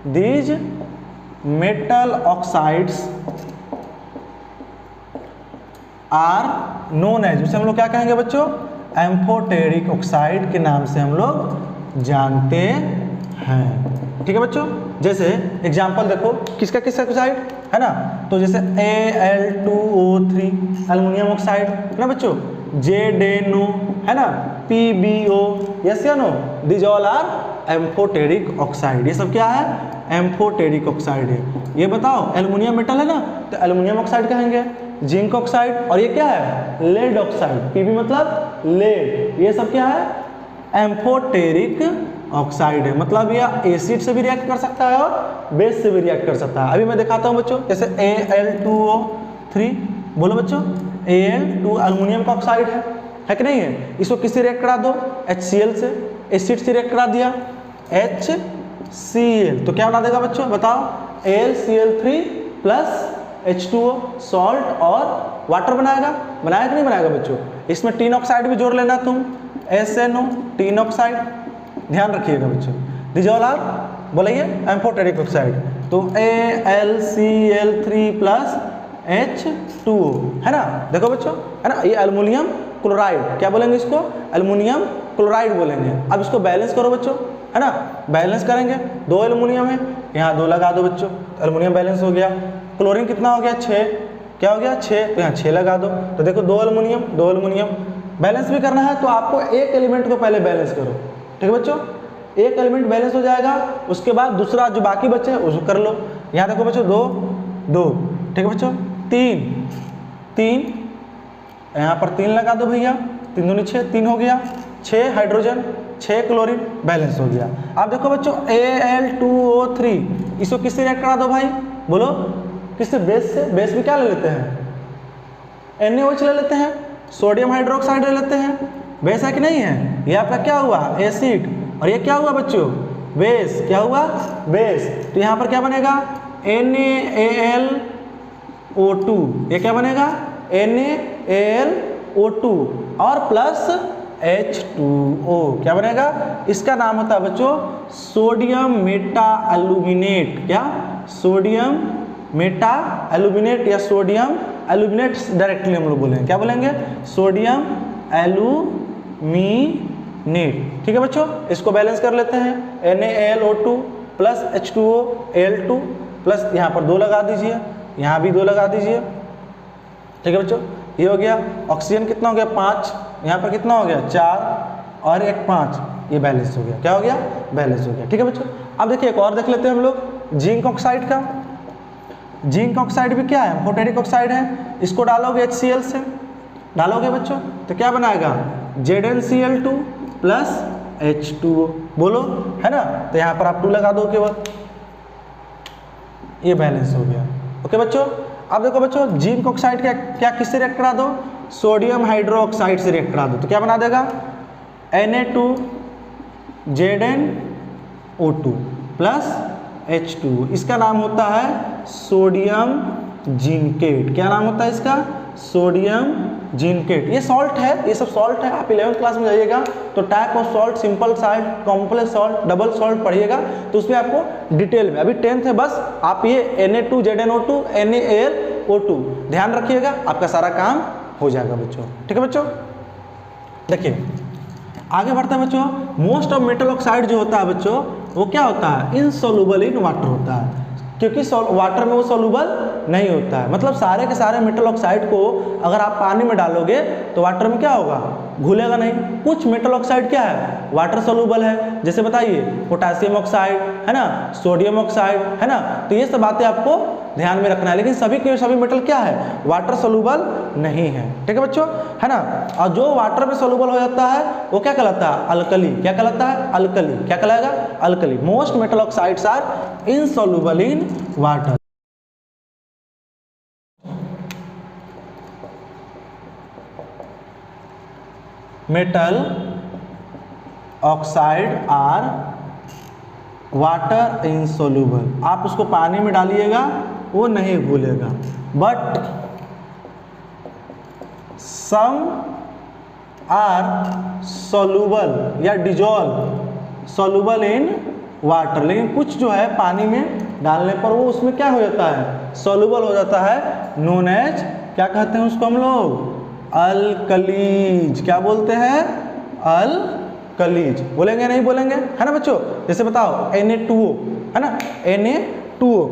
these metal oxides are known as, उसे हम लोग क्या कहेंगे बच्चों, एम्फोटेरिक ऑक्साइड के नाम से हम लोग जानते हैं, ठीक है बच्चों। जैसे एग्जांपल देखो, किसका किसका ऑक्साइड है ना, तो जैसे Al2O3 एल्युमिनियम ऑक्साइड है ना बच्चों, JNO है ना, PbO, यस या no, this all are amphoteric oxide. ये सब क्या है, एम्फोटेरिक ऑक्साइड है। ये बताओ एल्युमिनियम मेटल है ना, तो एल्युमिनियम ऑक्साइड कहेंगे, जिंक ऑक्साइड, और ये क्या है, लेड ऑक्साइड, Pb मतलब लेड। ये सब क्या है, एम्फोटेरिक ऑक्साइड है, मतलब ये एसिड से भी रिएक्ट कर सकता है और बेस से भी रिएक्ट कर सकता है। अभी मैं दिखाता हूँ बच्चों, जैसे Al2O3, बोलो बच्चों, Al2 एल्युमिनियम का ऑक्साइड है कि नहीं है, इसको किससे रिएक्ट करा दो, HCl से, एसिड से रिएक्ट करा दिया, HCl, तो क्या बना देगा बच्चों, बताओ, AlCl3 प्लस H2O, सॉल्ट और वाटर बनाएगा, बनाएगा कि नहीं बनाएगा बच्चों। इसमें टीन ऑक्साइड भी जोड़ लेना तुम, SNO, टीन ऑक्साइड, ध्यान रखिएगा बच्चों। दिस ऑल आर, बोलिए, एम्फोटेरिक ऑक्साइड। तो AlCl3 प्लस H2O, है ना, देखो बच्चों, है ना, ये एल्युमिनियम क्लोराइड, क्या बोलेंगे इसको, एल्युमिनियम क्लोराइड बोलेंगे। अब इसको बैलेंस करो बच्चों, है ना, बैलेंस करेंगे, 2 एल्युमिनियम है, यहाँ 2 लगा दो बच्चों, एल्युमिनियम बैलेंस हो गया। क्लोरीन कितना हो गया, 6, क्या हो गया 6, तो यहाँ 6 लगा दो, तो देखो 2 एल्युमिनियम बैलेंस भी करना है तो आपको एक एलिमेंट को पहले बैलेंस करो, ठीक है बच्चों। एक एलिमेंट बैलेंस हो जाएगा, उसके बाद दूसरा जो बाकी बचे उसको कर लो। यहाँ देखो बच्चों 2, ठीक है बच्चों, 3, यहाँ पर 3 लगा दो भैया, 3 दूनी 6, 3 हो गया, 6 हाइड्रोजन, 6 क्लोरीन, बैलेंस हो गया। अब देखो बच्चों Al2O3, इसको किससे रिएक्ट करा दो भाई, बोलो, किससे, बेस से। बेस भी क्या ले लेते हैं, NaOH ले लेते हैं, सोडियम हाइड्रोक्साइड ले लेते हैं, बेस है कि नहीं है? ये आपका क्या हुआ? एसिड। और ये क्या हुआ बच्चों? बेस। क्या हुआ? बेस। तो यहाँ पर क्या बनेगा? NaAlO2। ये क्या बनेगा? NaAlO2 और प्लस H2O। क्या बनेगा? इसका नाम होता है बच्चों सोडियम मेटा एल्यूमिनेट। क्या? सोडियम मेटा एल्यूमिनेट या सोडियम एल्यूमिनेट डायरेक्टली हम लोग बोलेंगे। क्या बोलेंगे? Sodium aluminate. ठीक है बच्चों, इसको बैलेंस कर लेते हैं। NaAlO2 plus H2O Al2 plus यहाँ पर 2 लगा दीजिए, यहाँ भी 2 लगा दीजिए। ठीक है बच्चों, ये हो गया। ऑक्सीजन कितना हो गया? 5। यहाँ पर कितना हो गया? 4 और 1 5। ये बैलेंस हो गया। क्या हो गया? बैलेंस हो गया। ठीक है बच्चों, अब देखिए एक और देख लेते हैं हम लोग जिंक ऑक्साइड का। जिंक ऑक्साइड भी क्या है? एम्फोटेरिक ऑक्साइड है। इसको डालोगे HCl से, डालोगे बच्चों तो क्या बनाएगा? ZnCl2 plus H2O। बोलो, है ना? तो यहाँ पर आप 2 लगा दो केवल, ये बैलेंस हो गया। ओके बच्चों, अब देखो बच्चों जिंक ऑक्साइड का क्या किससे रिएक्ट करा दो? सोडियम हाइड्रोक्साइड से रिएक्ट करा दो तो क्या बना देगा? Na2ZnO2 plus H2O। इसका नाम होता है सोडियम जिंकेट। क्या नाम होता है इसका? Sodium zincate. ये सॉल्ट है, ये सब सॉल्ट है। आप 11th क्लास में जाइएगा तो type of salt, simple salt, complex salt, double salt पढ़िएगा तो उसमें आपको डिटेल में, अभी 10th है बस आप ये Na2ZnO2 NaAlO2 ध्यान रखिएगा, आपका सारा काम हो जाएगा बच्चों। ठीक है बच्चों, देखिए आगे बढ़ता है बच्चों। मोस्ट ऑफ मेटल ऑक्साइड जो होता है बच्चों वो क्या होता है? इनसॉल्युबल इन वाटर होता है, क्योंकि वाटर में वो सॉल्युबल नहीं होता है। मतलब सारे के सारे मेटल ऑक्साइड को अगर आप पानी में डालोगे तो वाटर में क्या होगा? घुलेगा नहीं। कुछ मेटल ऑक्साइड क्या है? वाटर सॉल्युबल है। जैसे बताइए पोटेशियम ऑक्साइड है ना, सोडियम ऑक्साइड है ना, तो ये सब बातें आपको ध्यान में रखना है। लेकिन सभी के सभी मेटल क्या है? वाटर सॉल्युबल नहीं है। ठीक है बच्चों, है ना। और जो वाटर में सॉल्युबल हो जाता है वो क्या कहलाता है? अल्कली। क्या कहलाता है? अल्कली। क्या कहलाएगा? Alkali. Most metal oxides are insoluble in water. Metal oxide are water insoluble. आप उसको पानी में डालिएगा वो नहीं घुलेगा, बट सम आर सॉल्युबल या डिजॉल्व सॉल्युबल इन वाटर। लेकिन कुछ जो है पानी में डालने पर वो उसमें क्या हो जाता है? सॉल्युबल हो जाता है, नोन एज क्या कहते हैं उसको हम लोग? अल्कलीज। क्या बोलते हैं? अल्कलीज। बोलेंगे नहीं बोलेंगे? है ना बच्चों। जैसे बताओ Na2O है ना, Na2O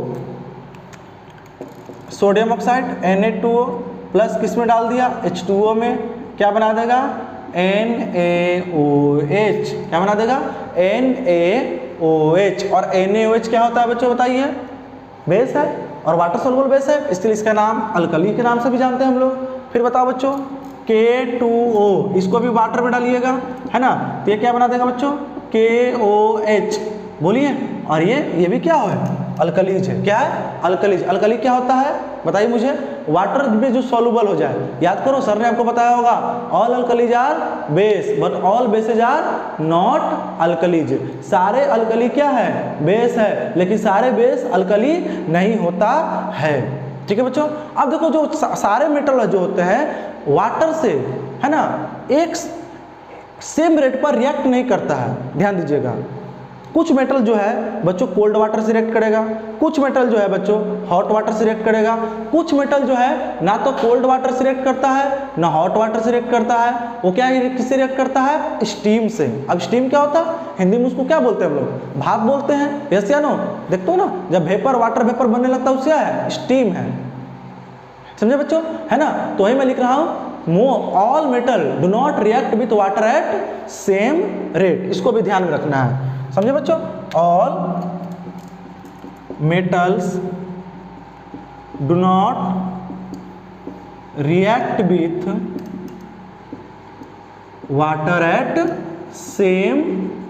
sodium oxide Na2O plus किस में डाल दिया? H2O में। क्या बना देगा? NaOH। क्या बना देगा? NaOH। और NaOH क्या होता है बच्चों बताइए? बेस है और वाटर सॉल्युबल बेस है, इसलिए इसका नाम अल्कली के नाम से भी जानते हैं हम लोग। फिर बताओ बच्चों K2O, इसको भी वाटर में डालिएगा है ना, तो ये क्या बना देगा बच्चों? KOH। बोलिए। और ये भी क्या है? अल्कलीज है। क्या है? अल्कलीज। अल्कली क्या होता है बताइए मुझे? वाटर में जो सॉल्युबल हो जाए। याद करो सर ने आपको बताया होगा all alkalis are base but all bases are not alkalis. सारे अल्कली क्या है? बेस है, लेकिन सारे बेस अल्कली नहीं होता है। ठीक है बच्चों, अब देखो जो सारे मेटल जो होते हैं वाटर से है ना एक सेम रेट पर रिएक्ट नहीं करता है, ध्यान दीजिएगा। कुछ मेटल जो है बच्चों कोल्ड वाटर से रिएक्ट करेगा, कुछ मेटल जो है बच्चों हॉट वाटर से रिएक्ट करेगा, कुछ मेटल जो है ना तो कोल्ड वाटर से रिएक्ट करता है ना हॉट वाटर से रिएक्ट करता है, वो क्या किससे रिएक्ट करता है? स्टीम से। अब स्टीम क्या होता है? हिंदी में उसको क्या बोलते हैं हम लोग? भाप बोलते हैं। यस या नो? देखते हो ना जब वेपर वाटर वेपर बनने लगता है उससे क्या है? स्टीम है। समझे बच्चों? है ना। तो वही मैं लिख रहा हूं all metal do not react with water eight same rate. इसको भी ध्यान में रखना है, समझे बच्चों? All metals do not react with water eight same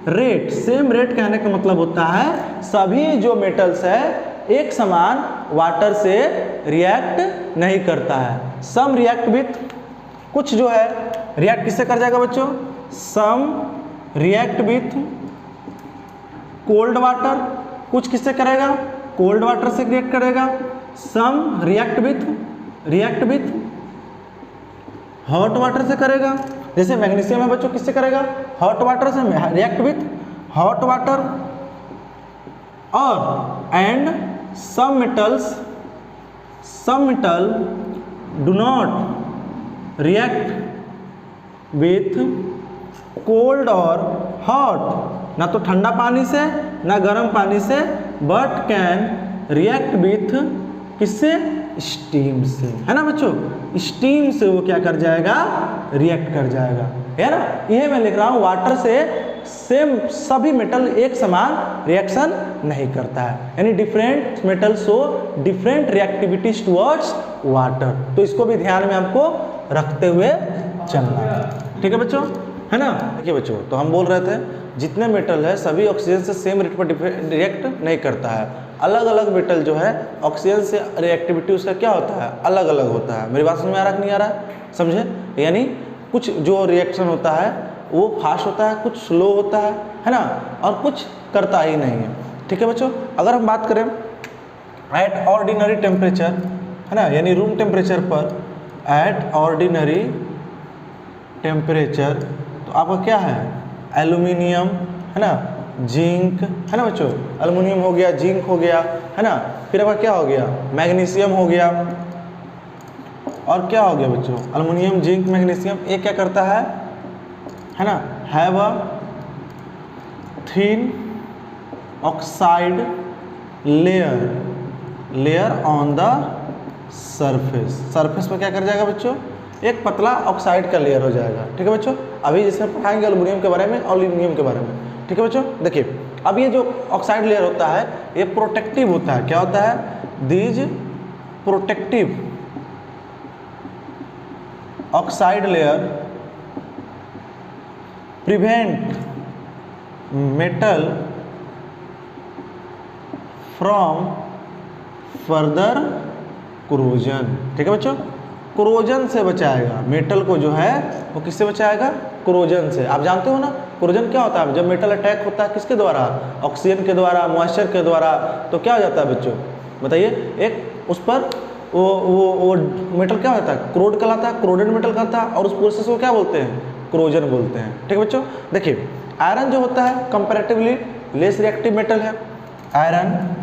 rate. Same rate कहने का मतलब होता है सभी जो मेटल्स है एक समान वाटर से रिएक्ट नहीं करता है। सम रिएक्ट विथ, कुछ जो है रिएक्ट किससे कर जाएगा बच्चों? Some react with cold water, कुछ किससे करेगा? कोल्ड वाटर से रिएक्ट करेगा। Some react with hot water से करेगा। जैसे मैग्नीशियम है बच्चों, किससे करेगा? हॉट वाटर से, रिएक्ट विथ हॉट वाटर। और and some metal do not react with cold और हॉट, ना तो ठंडा पानी से ना गर्म पानी से, बट कैन रिएक्ट विथ किससे? स्टीम से, है ना बच्चों? स्टीम से वो क्या कर जाएगा? रिएक्ट कर जाएगा, है ना? ये मैं लिख रहा हूं, वाटर से सेम सभी मेटल एक समान रिएक्शन नहीं करता है, यानी different metal show different reactivities towards water. तो इसको भी ध्यान में आपको रखते हुए चलना है, ठीक है बच्चों, है ना? देखिए बच्चों, तो हम बोल रहे थे जितने मेटल है सभी ऑक्सीजन से सेम रेट पर रिएक्ट नहीं करता है। अलग अलग मेटल जो है ऑक्सीजन से रिएक्टिविटी उसका क्या होता है? अलग अलग होता है। मेरी बात समझ में आ रहा कि नहीं आ रहा है? समझे? यानी कुछ जो रिएक्शन होता है वो फास्ट होता है, कुछ स्लो होता है ना? और कुछ करता ही नहीं है, ठीक है बच्चों? अगर हम बात करें एट ऑर्डिनरी टेम्परेचर, है ना, यानी रूम टेम्परेचर पर, एट ऑर्डिनरी टेम्परेचर, तो आपका क्या है? एल्यूमिनियम, है ना, जिंक, है ना बच्चों? एल्युमिनियम हो गया, जिंक हो गया, है ना? फिर आपका क्या हो गया? मैग्नीशियम हो गया। और क्या हो गया बच्चों? एल्युमिनियम, जिंक, मैग्नीशियम, ये क्या करता है ना? Have a thin oxide layer on the surface पर क्या कर जाएगा बच्चों? एक पतला ऑक्साइड का लेयर हो जाएगा, ठीक है बच्चों? अभी जिसमें पढ़ाएंगे एल्युमिनियम के बारे में और एल्युमिनियम के बारे में, ठीक है बच्चों? देखिए, अब ये जो ऑक्साइड लेयर होता है ये प्रोटेक्टिव होता है। क्या होता है? These protective oxide layer prevent metal from further corrosion, ठीक है बच्चों? कोरोजन से बचाएगा मेटल को, जो है वो किससे बचाएगा? कोरोजन से। आप जानते हो ना कोरोजन क्या होता है? जब मेटल अटैक होता है किसके द्वारा? ऑक्सीजन के द्वारा, मॉइस्चर के द्वारा, तो क्या हो जाता है बच्चों? बताइए। एक उस पर वो मेटल क्या होता है? क्रोड कहलाता है, क्रोडेड मेटल कहलाता है, और उस प्रोसेस को क्या बोलते हैं? कोरोजन बोलते हैं, ठीक है बच्चों? देखिए, आयरन जो होता है कंपैरेटिवली लेस रिएक्टिव मेटल है। आयरन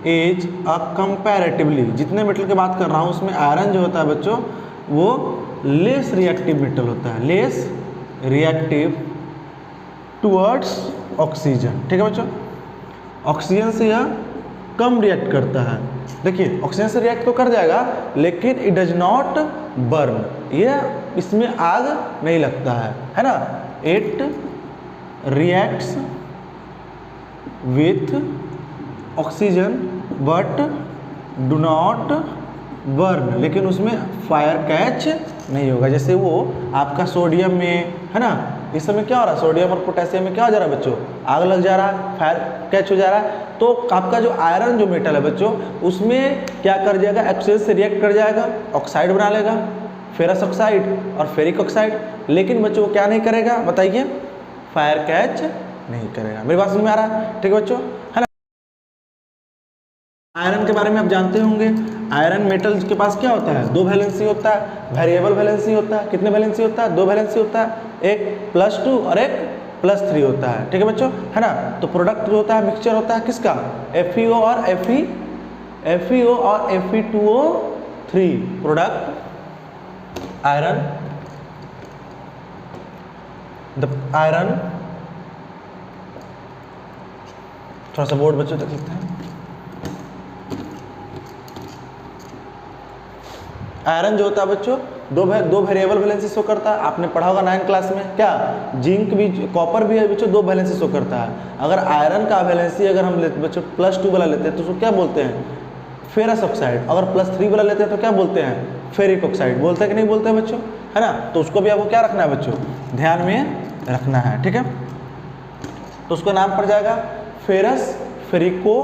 इज अ कंपैरेटिवली, जितने मेटल की बात कर रहा हूँ उसमें आयरन जो होता है बच्चों वो लेस रिएक्टिव मेटल होता है, लेस रिएक्टिव टुवर्ड्स ऑक्सीजन, ठीक है बच्चों? ऑक्सीजन से यह कम रिएक्ट करता है। देखिए, ऑक्सीजन से रिएक्ट तो कर जाएगा लेकिन इट डज नॉट बर्न, यह इसमें आग नहीं लगता है ना? It reacts with oxygen but do not burn, लेकिन उसमें फायर कैच नहीं होगा। जैसे वो आपका सोडियम में, है ना, इस समय क्या हो रहा है? सोडियम और पोटेशियम में क्या हो जा रहा है बच्चों? आग लग जा रहा है, फायर कैच हो जा रहा है। तो आपका जो आयरन जो मेटल है बच्चों उसमें क्या कर जाएगा? ऑक्सीजन से रिएक्ट कर जाएगा, ऑक्साइड बना लेगा, फेरस ऑक्साइड और फेरिक ऑक्साइड, लेकिन बच्चों वो क्या नहीं करेगा? बताइए, फायर कैच नहीं करेगा। मेरी बात समझ में आ रहा है? ठीक है बच्चों, है ना? आयरन के बारे में आप जानते होंगे, आयरन मेटल के पास क्या होता है? दो वैलेंसी होता है, वेरिएबल वैलेंसी होता है। कितने वैलेंसी होता है? दो वैलेंसी होता है, एक +2 और एक +3 होता है, ठीक है बच्चों, है ना? तो प्रोडक्ट जो होता है मिक्सचर होता है किसका? FeO और FeO और Fe2O3 product iron, the iron, थोड़ा सा बोर्ड बच्चों तक लिखते हैं। आयरन जो होता है बच्चों दो वेरिएबल वैलेंसी शो करता है। आपने पढ़ा होगा 9th क्लास में, क्या? जिंक भी, कॉपर भी है बच्चों, दो वैलेंसी शो करता है। अगर आयरन का वैलेंसी अगर हम लेते बच्चों +2 वाला लेते हैं तो उसको क्या बोलते हैं? Ferrous oxide. अगर +3 वाला लेते हैं तो क्या बोलते हैं? Ferric oxide. बोलते हैं कि नहीं बोलते हैं बच्चों, है ना? तो उसको भी आपको क्या रखना है बच्चों? ध्यान में रखना है, ठीक है? तो उसका नाम पड़ जाएगा फेरस फेरिको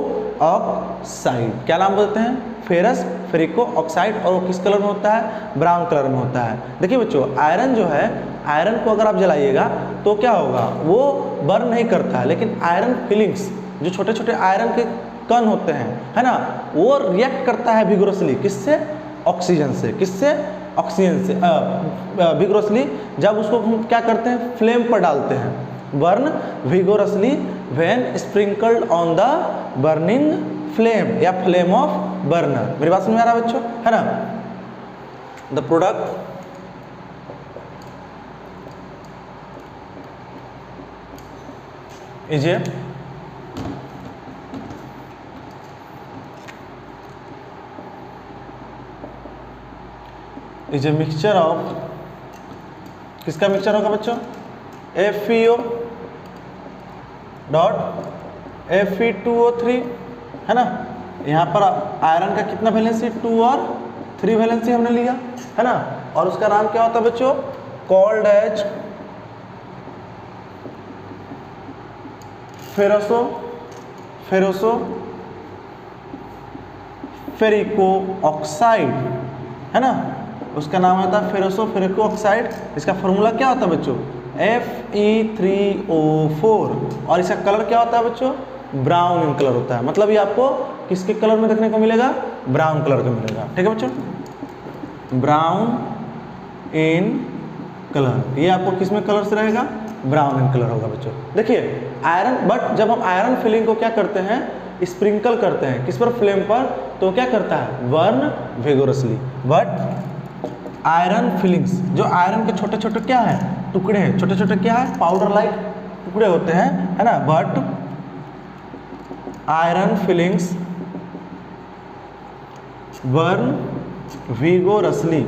ऑक्साइड। क्या नाम बोलते हैं? फेरस फेरिको ऑक्साइड, और वो किस कलर में होता है, ब्राउन कलर में होता है। देखिए बच्चों, आयरन जो है, आयरन को अगर आप जलाइएगा तो क्या होगा, वो बर्न नहीं करता है, लेकिन आयरन फिलिंग्स, जो छोटे छोटे आयरन के कण होते हैं, है ना, वो रिएक्ट करता है विगोरसली, किससे, ऑक्सीजन से, किससे, ऑक्सीजन से विगोरसली, जब उसको हम क्या करते हैं, फ्लेम पर डालते हैं, burn vigorously when sprinkled on the burning flame या फ्लेम ऑफ बर्नर। मेरी बात समझ में आ रहा है बच्चों, है ना। The product is a mixture of, किसका मिक्सचर होगा बच्चों, FeO डॉट Fe2O3, है ना। यहाँ पर आयरन का कितना वैलेंसी, 2 और 3 वैलेंसी हमने लिया, है ना, और उसका नाम क्या होता है बच्चों, कॉल्ड एज फेरोसो फेरिको ऑक्साइड, है ना, उसका नाम होता है फेरोसो फेरिको ऑक्साइड। इसका फॉर्मूला क्या होता है बच्चों, Fe3O4, और इसका कलर क्या होता है बच्चों, ब्राउन इन कलर होता है। मतलब ये आपको किसके कलर में देखने को मिलेगा, ब्राउन कलर का मिलेगा, ठीक है बच्चों, ब्राउन इन कलर। ये आपको किस में कलर से रहेगा, ब्राउन इन कलर होगा बच्चों। देखिए आयरन, बट जब हम आयरन फिलिंग को क्या करते हैं, स्प्रिंकल करते हैं, किस पर, फ्लेम पर, तो क्या करता है, burn vigorously. But iron filings, जो आयरन के छोटे छोटे क्या है, टुकड़े हैं, छोटे छोटे क्या है, पाउडर लाइक टुकड़े होते हैं, है ना। But iron filings burn vigorously,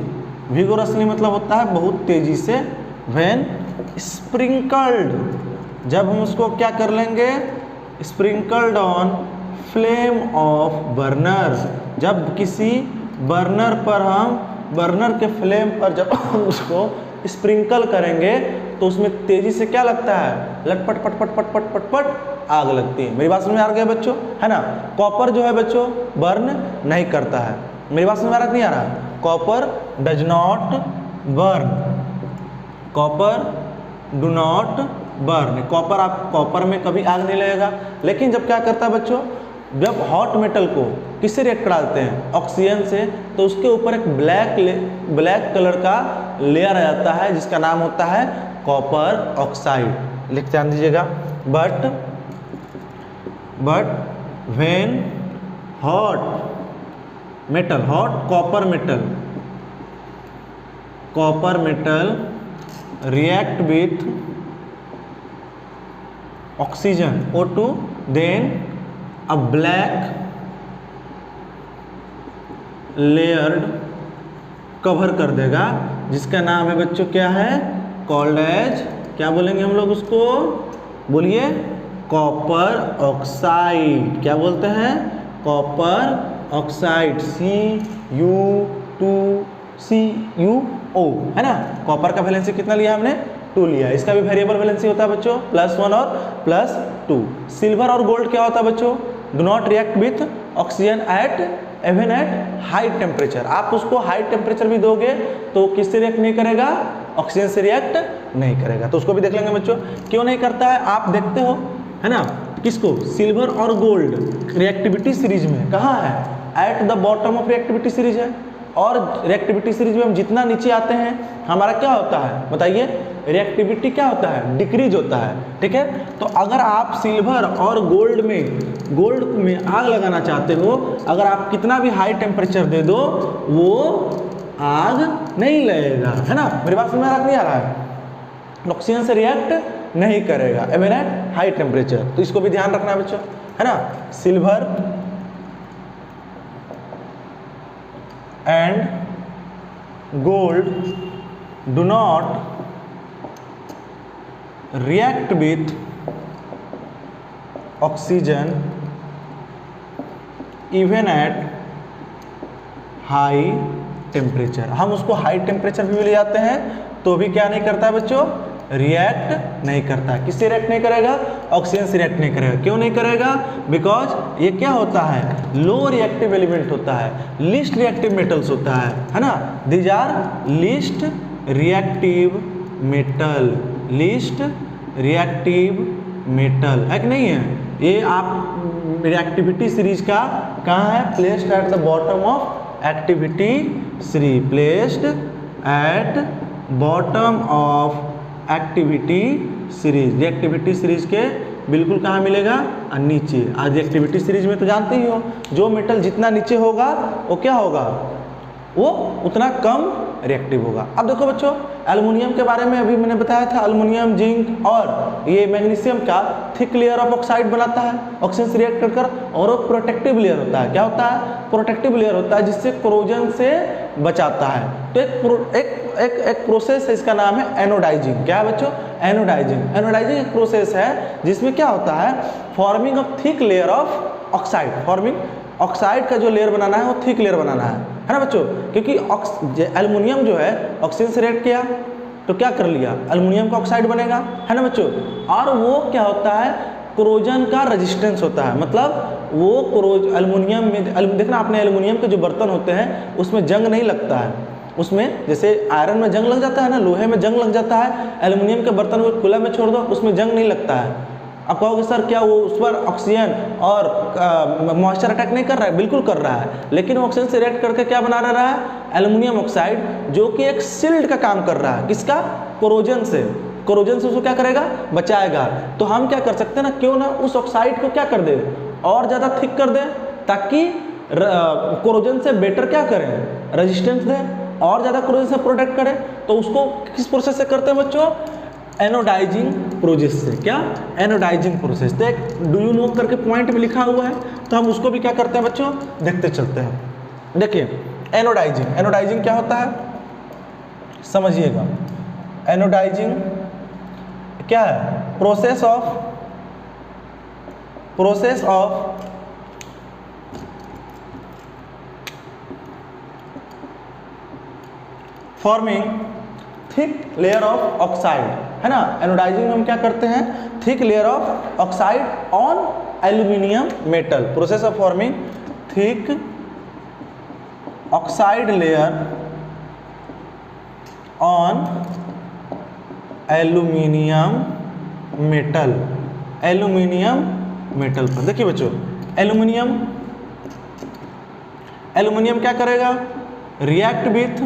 vigorously मतलब होता है बहुत तेजी से, व्हेन स्प्रिंकल्ड, जब हम उसको क्या कर लेंगे, sprinkled on flame of burner, जब किसी बर्नर पर हम, बर्नर के फ्लेम पर जब हम उसको स्प्रिंकल करेंगे तो उसमें तेजी से क्या लगता है, लटपट पट पट पट पट पट पट आग लगती है। मेरी बात समझ में आ गया बच्चों, है ना। कॉपर जो है बच्चों बर्न नहीं करता है। मेरी बात समझ में आ रहा नहीं आ रहा, copper does not burn, copper do not burn, copper, आप कॉपर में कभी आग नहीं लगेगा। लेकिन जब क्या करता है बच्चों, जब हॉट मेटल को किससे रिएक्ट कराते हैं, ऑक्सीजन से, तो उसके ऊपर एक ब्लैक कलर का लेयर आ जाता है जिसका नाम होता है कॉपर ऑक्साइड। लिख ध्यान दीजिएगा, but when hot metal, hot copper metal react with oxygen O2, then a black layered cover कर देगा जिसका नाम है बच्चों क्या है, कॉल्ड एज, क्या बोलेंगे हम लोग उसको, बोलिए, कॉपर ऑक्साइड। क्या बोलते हैं, कॉपर ऑक्साइड, CuO, है ना। कॉपर का वैलेंसी कितना लिया हमने, 2 लिया। इसका भी वेरिएबल वैलेंसी होता है बच्चों, +1 और +2। सिल्वर और गोल्ड क्या होता है बच्चों, do not react with oxygen even at high temperature. आप उसको हाई टेम्परेचर भी दोगे तो किससे रिएक्ट नहीं करेगा, ऑक्सीजन से रिएक्ट नहीं करेगा। तो उसको भी देख लेंगे बच्चों, क्यों नहीं करता है, आप देखते हो, है ना, किसको, सिल्वर और गोल्ड रिएक्टिविटी सीरीज में कहाँ है, at the bottom of reactivity series है। और रिएक्टिविटी सीरीज में हम जितना नीचे आते हैं हमारा क्या होता है, बताइए, रिएक्टिविटी क्या होता है, डिक्रीज होता है, ठीक है। तो अगर आप सिल्वर और गोल्ड में आग लगाना चाहते हो, अगर आप कितना भी हाई टेम्परेचर दे दो वो आग नहीं लगेगा, है ना। मेरी बात समझ में नहीं आ रहा है, ऑक्सीजन से रिएक्ट नहीं करेगा इवन एट हाई टेम्परेचर। तो इसको भी ध्यान रखना है बच्चों, है ना। Silver and gold do not react with oxygen even at high temperature। हम उसको हाई टेम्परेचर भी ले जाते हैं तो भी क्या नहीं करता है बच्चों, रिएक्ट नहीं करता। किससे रिएक्ट नहीं करेगा? ऑक्सीजन से रिएक्ट नहीं करेगा। क्यों नहीं करेगा? बिकॉज ये क्या होता है? लो रिएक्टिव एलिमेंट होता है, लीस्ट रिएक्टिव मेटल्स होता है ना। These are least reactive metal, least reactive metal है कि नहीं है? ये आप रिएक्टिविटी सीरीज का कहाँ है? Placed at the bottom of activity series, placed at bottom of activity series. Reactivity series के बिल्कुल कहाँ मिलेगा? नीचे। आज रिएक्टिविटी सीरीज में तो जानते ही हो, जो मेटल जितना नीचे होगा वो क्या होगा? वो उतना कम रिएक्टिव होगा। अब देखो बच्चों, एल्युमिनियम के बारे में अभी मैंने बताया था, एल्युमिनियम, जिंक और ये मैग्नीशियम का थिक लेयर ऑफ ऑक्साइड बनाता है ऑक्सीजन से रिएक्ट कर, और वो प्रोटेक्टिव लेयर होता है। क्या होता है? प्रोटेक्टिव लेयर होता है, जिससे कोरोजन से बचाता है। तो एक प्रोसेस है, इसका नाम है एनोडाइजिंग। क्या है बच्चों? एनोडाइजिंग। एनोडाइजिंग एक प्रोसेस है जिसमें क्या होता है? Forming of thick layer of oxide. Forming oxide का जो लेयर बनाना है वो थिक लेयर बनाना है ना बच्चों? क्योंकि एल्युमिनियम जो है ऑक्सीजन से रिएक्ट किया तो क्या कर लिया? एल्युमिनियम का ऑक्साइड बनेगा, है ना बच्चों? और वो क्या होता है? कोरोजन का रेजिस्टेंस होता है। मतलब वो एल्युमिनियम में देखना आपने, एल्युमिनियम के जो बर्तन होते हैं उसमें जंग नहीं लगता है। उसमें जैसे आयरन में जंग लग जाता है ना, लोहे में जंग लग जाता है, एल्युमिनियम के बर्तन को खुला में छोड़ दो उसमें जंग नहीं लगता है। आप कहोगे सर क्या वो उस पर ऑक्सीजन और मॉइस्चर अटैक नहीं कर रहा है? बिल्कुल कर रहा है, लेकिन ऑक्सीजन से रिएक्ट करके क्या बना रहा है? एल्युमिनियम ऑक्साइड, जो कि एक शील्ड का काम कर रहा है। किसका? कोरोजन से। कोरोजन से उसको क्या करेगा? बचाएगा। तो हम क्या कर सकते हैं ना, क्यों ना उस ऑक्साइड को क्या कर दे? और ज़्यादा थिक कर दे, ताकि कोरोजन से बेटर क्या करें? रेजिस्टेंस दे, और ज़्यादा कोरोजन से प्रोटेक्ट करें। तो उसको किस प्रोसेस से करते हैं बच्चों? एनोडाइजिंग प्रोसेस से। क्या? Anodising process. तो एक डू यू नो करके पॉइंट में लिखा हुआ है, तो हम उसको भी क्या करते हैं बच्चों? देखते चलते हैं। देखिए एनोडाइजिंग, एनोडाइजिंग क्या होता है समझिएगा। एनोडाइजिंग क्या है? Process of forming thick layer of oxide, है ना। एनोडाइजिंग में हम क्या करते हैं? Thick layer of oxide on aluminium metal. Process of forming thick oxide layer on aluminium metal, aluminium metal पर। देखिए बच्चों, एल्यूमिनियम क्या करेगा? React with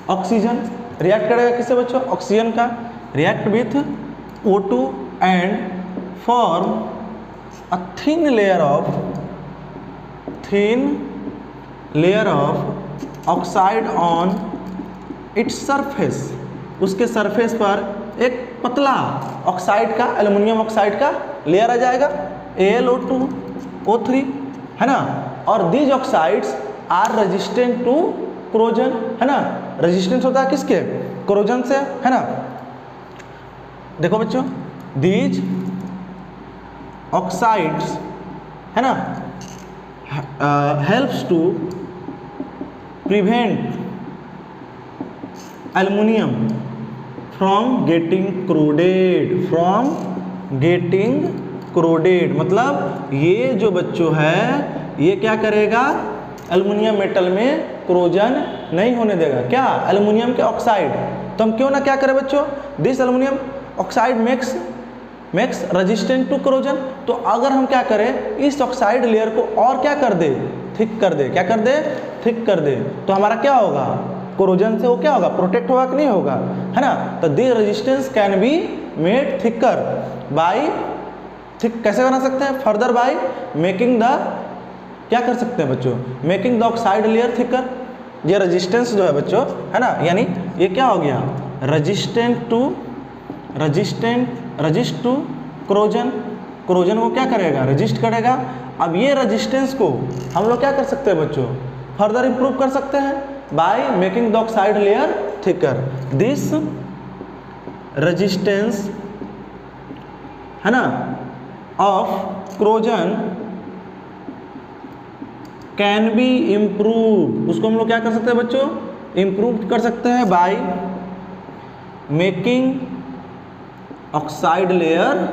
oxygen. रिएक्ट करेगा किससे बच्चों? ऑक्सीजन का। React with O2 and form a thin layer of oxide on its surface. उसके सरफेस पर एक पतला ऑक्साइड का, एल्युमिनियम ऑक्साइड का लेयर आ जाएगा, AlO2O3, है ना। और these oxides are resistant to corrosion, है ना। रेजिस्टेंस होता है किसके? कोरोजन से, है ना। देखो बच्चों, दीज ऑक्साइड्स, है ना, helps to prevent aluminium from getting corroded. मतलब ये जो बच्चों है ये क्या करेगा? एल्युमिनियम मेटल में कोरोजन नहीं होने देगा। क्या? एल्युमिनियम के ऑक्साइड। तो हम क्यों ना क्या करें बच्चों? This aluminium oxide makes resistant to corrosion. तो अगर हम क्या करें, इस ऑक्साइड लेयर को और क्या कर दे? थिक कर दे। क्या कर दे? थिक कर दे। तो हमारा क्या होगा? कोरोजन से वो क्या होगा? प्रोटेक्ट होगा कि नहीं होगा, है ना। तो this resistance can be made thicker by, thick कैसे बना सकते हैं? फर्दर बाय मेकिंग द, क्या कर सकते हैं बच्चों? Making the oxide layer thicker. ये रेजिस्टेंस जो है बच्चों, है ना, यानी ये क्या हो गया? Resist to corrosion. कोरोजन को क्या करेगा? रेजिस्ट करेगा। अब ये रेजिस्टेंस को हम लोग क्या कर सकते हैं बच्चों? फर्दर इंप्रूव कर सकते हैं by making the oxide layer thicker. This resistance, है ना, of corrosion can be improve. उसको हम लोग क्या कर सकते हैं बच्चों? इम्प्रूव कर सकते हैं by making oxide layer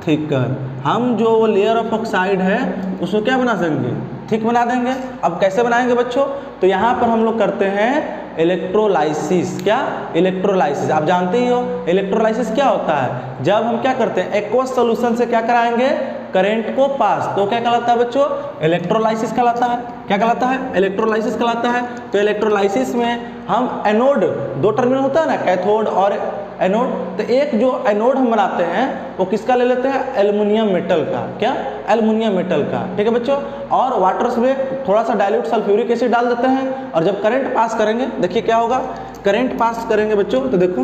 thicker. हम जो वो लेयर ऑफ ऑक्साइड है उसको क्या बना देंगे, थिक बना देंगे। अब कैसे बनाएंगे बच्चों, तो यहाँ पर हम लोग करते हैं इलेक्ट्रोलाइसिस। क्या, इलेक्ट्रोलाइसिस। आप जानते ही हो इलेक्ट्रोलाइसिस क्या होता है, जब हम क्या करते हैं एक्वस सोल्यूशन से क्या कराएंगे, करंट को पास, तो क्या कहलाता है बच्चों, इलेक्ट्रोलाइसिस कहलाता है। क्या कहलाता है, इलेक्ट्रोलाइसिस कहलाता है। तो इलेक्ट्रोलाइसिस में हम एनोड, दो टर्मिनल होता है ना, कैथोड और एनोड, तो एक जो एनोड हम बनाते हैं वो किसका ले लेते हैं, एल्युमिनियम मेटल का। क्या, एल्युमिनियम मेटल का, ठीक है बच्चों। और वाटर में थोड़ा सा डाइल्यूट सल्फ्यूरिक एसिड डाल देते हैं, और जब करंट पास करेंगे, देखिए क्या होगा, करंट पास करेंगे बच्चों, तो देखो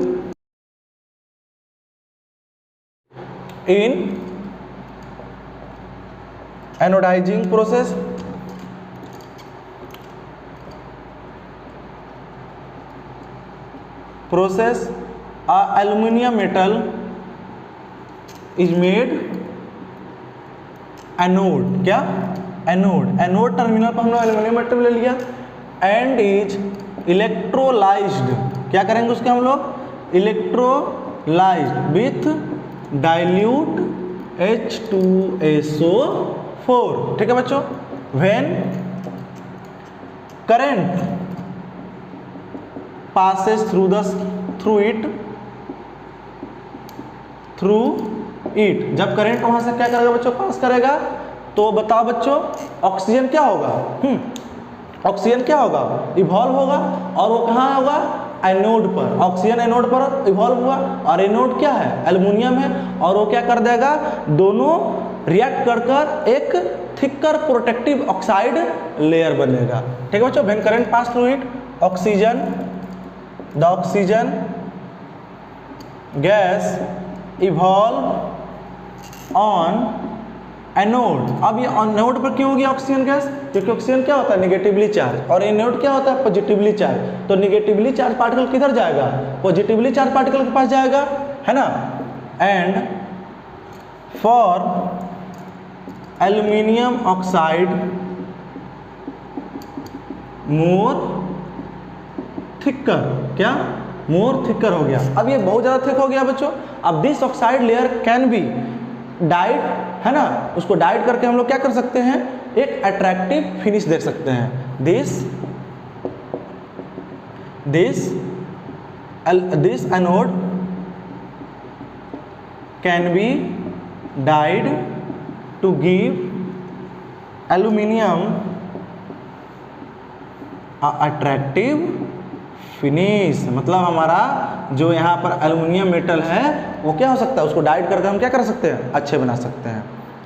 in anodizing process, aluminium metal is made anode. क्या, एनोड, एनोड टर्मिनल पर हम लोग एल्युमिनियम मेटल ले लिया, एंड इज इलेक्ट्रोलाइज्ड। क्या करेंगे उसके हम लोग, इलेक्ट्रोलाइज्ड विथ डाइल्यूट H2SO4। ठीक है बच्चों। When current passes through it, जब करंट वहां से क्या करेगा बच्चों, पास करेगा, तो बताओ बच्चों ऑक्सीजन क्या होगा, ऑक्सीजन क्या होगा, इवॉल्व होगा, और वो कहाँ होगा, एनोड पर। ऑक्सीजन एनोड पर इवॉल्व हुआ, और एनोड क्या है, एल्युमिनियम है, और वो क्या कर देगा, दोनों रिएक्ट कर एक थिकर प्रोटेक्टिव ऑक्साइड लेयर बनेगा। ठीक है बच्चों। When current pass through it, oxygen, the oxygen gas evolve on anode. अब ये एनोड पर क्यों हो गया ऑक्सीजन गैस, क्योंकि ऑक्सीजन क्या होता है, नेगेटिवली चार्ज, और एनोड क्या होता है, पॉजिटिवली चार्ज। तो नेगेटिवली चार्ज पार्टिकल किधर जाएगा, पॉजिटिवली चार्ज पार्टिकल के पास जाएगा, है ना। And for aluminium oxide more thicker, क्या, मोर थिकर हो गया। अब ये बहुत ज़्यादा थिक हो गया बच्चों। अब this oxide layer can be died, है ना, उसको डाइड करके हम लोग क्या कर सकते हैं, एक अट्रैक्टिव फिनिश देख सकते हैं। This anode can be dyed to give aluminium attractive finish. मतलब हमारा जो यहाँ पर एल्युमिनियम मेटल है वो क्या हो सकता है, उसको डाइड करके हम क्या कर सकते हैं, अच्छे बना सकते हैं।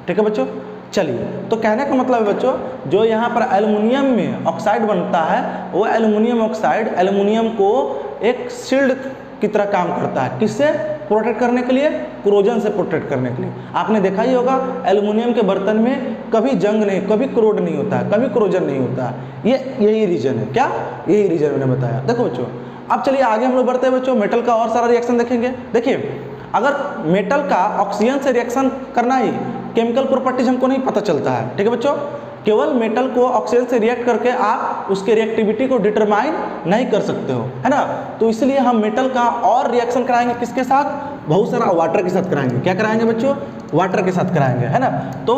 ठीक है बच्चों। चलिए, तो कहने का मतलब है बच्चों, जो यहाँ पर एल्युमिनियम में ऑक्साइड बनता है, वो एल्युमिनियम ऑक्साइड एल्युमिनियम को एक शील्ड की तरह काम करता है। किससे प्रोटेक्ट करने के लिए, क्रोजन से प्रोटेक्ट करने के लिए। आपने देखा ही होगा एल्युमिनियम के बर्तन में कभी जंग नहीं, कभी क्रोड नहीं होता है, कभी क्रोजन नहीं होता है। यही रीजन है। क्या, यही रीजन मैंने बताया। देखो बच्चों, अब चलिए आगे हम लोग बढ़ते हैं बच्चों, मेटल का और सारा रिएक्शन देखेंगे। देखिए, अगर मेटल का ऑक्सीजन से रिएक्शन करना ही, केमिकल प्रॉपर्टीज हमको नहीं पता चलता है। ठीक है बच्चों। केवल मेटल को ऑक्सीजन से रिएक्ट करके आप उसके रिएक्टिविटी को डिटरमाइन नहीं कर सकते हो, है ना। तो इसलिए हम मेटल का और रिएक्शन कराएंगे किसके साथ, बहुत सारा वाटर के साथ कराएंगे। क्या कराएंगे बच्चों, वाटर के साथ कराएंगे, है ना। तो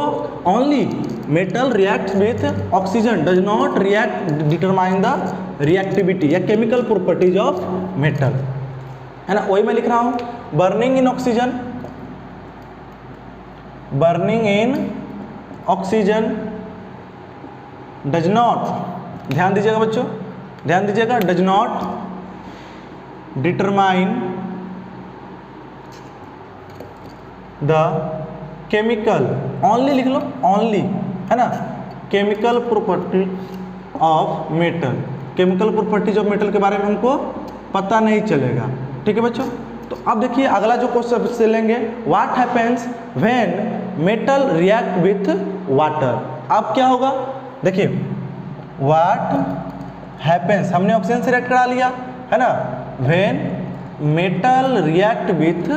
only metal react with oxygen does not react determine the reactivity या केमिकल प्रॉपर्टीज ऑफ मेटल, है ना। वही मैं लिख रहा हूँ, burning in oxygen, burning in oxygen does not, ध्यान दीजिएगा बच्चों, ध्यान दीजिएगा, does not determine the chemical, only लिख लो, ओनली, है ना, chemical property of metal. Chemical properties of metal के बारे में हमको पता नहीं चलेगा। ठीक है बच्चों। तो अब देखिए अगला जो क्वेश्चन से लेंगे, what happens when metal react with water. अब क्या होगा, देखिए, व्हाट हैपेंस, हमने ऑक्सीजन से रिएक्ट करा लिया, है ना, when metal react with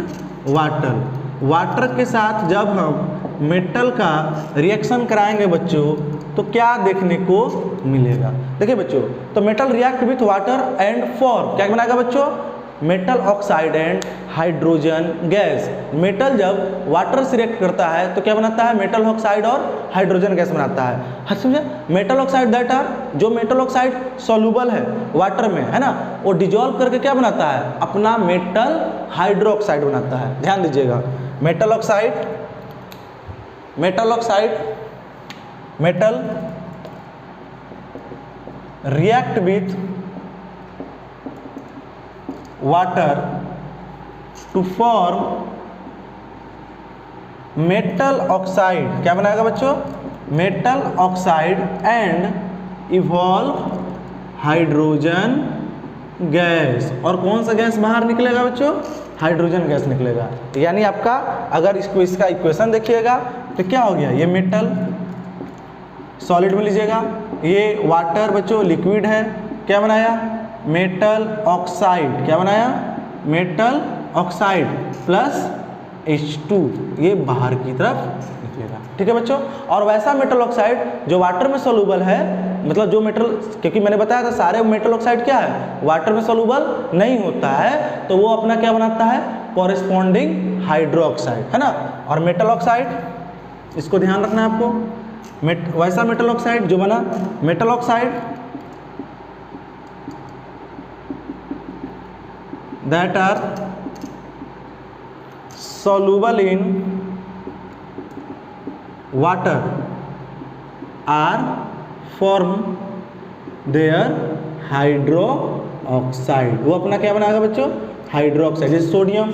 water. Water के साथ जब हम मेटल का रिएक्शन कराएंगे बच्चों, तो क्या देखने को मिलेगा। देखिए बच्चों, तो metal react with water and form, क्या बनाएगा बच्चों, metal oxide and hydrogen gas. Metal जब वाटर से रिएक्ट करता है तो क्या बनाता है, मेटल ऑक्साइड और हाइड्रोजन गैस बनाता है। हाँ समझे, मेटल ऑक्साइड दैट आर, जो मेटल ऑक्साइड सॉल्युबल है वाटर में, है ना, वो डिजोल्व करके क्या बनाता है, अपना मेटल हाइड्रोक्साइड बनाता है। ध्यान दीजिएगा, metal oxide metal react with water to form metal oxide. क्या बनाएगा बच्चों, metal oxide and evolve hydrogen gas. और कौन सा गैस बाहर निकलेगा बच्चों, हाइड्रोजन गैस निकलेगा। यानी आपका अगर इसका इक्वेशन देखिएगा तो क्या हो गया, ये मेटल सॉलिड में लीजिएगा, ये वाटर बच्चों लिक्विड है, क्या बनाया, मेटल ऑक्साइड। क्या बनाया, मेटल ऑक्साइड प्लस H2, ये बाहर की तरफ निकलेगा। ठीक है बच्चों। और वैसा मेटल ऑक्साइड जो वाटर में सोलूबल है, मतलब जो मेटल, क्योंकि मैंने बताया था सारे मेटल ऑक्साइड क्या है, वाटर में सोलूबल नहीं होता है, तो वो अपना क्या बनाता है, कॉरेस्पॉन्डिंग हाइड्रोक्साइड, है ना। और मेटल ऑक्साइड, इसको ध्यान रखना है आपको, वैसा मेटल ऑक्साइड जो बना, metal oxide that are soluble in water are form their hydroxide. वो अपना क्या बनाएगा बच्चों, हाइड्रोक्साइड। जैसे सोडियम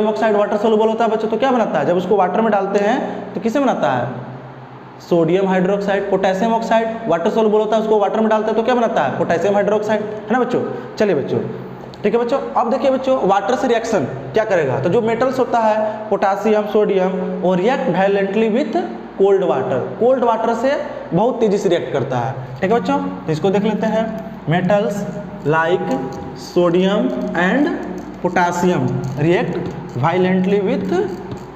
ऑक्साइड वाटर सोलुबल होता है बच्चों, तो क्या बनाता है, जब उसको वाटर में डालते हैं तो किसे बनाता है, sodium hydroxide. Potassium oxide water soluble होता है, उसको वाटर में डालते हैं तो क्या बनाता है, पोटेशियम हाइड्रोक्साइड, है ना बच्चों। चलिए बच्चों, ठीक है बच्चों। अब देखिए बच्चों, वाटर से रिएक्शन क्या करेगा, तो जो मेटल्स होता है पोटासियम सोडियम, वो react violently with cold water से बहुत तेजी से रिएक्ट करता है। ठीक है बच्चों, तो इसको देख लेते हैं। Metals like sodium and potassium react violently with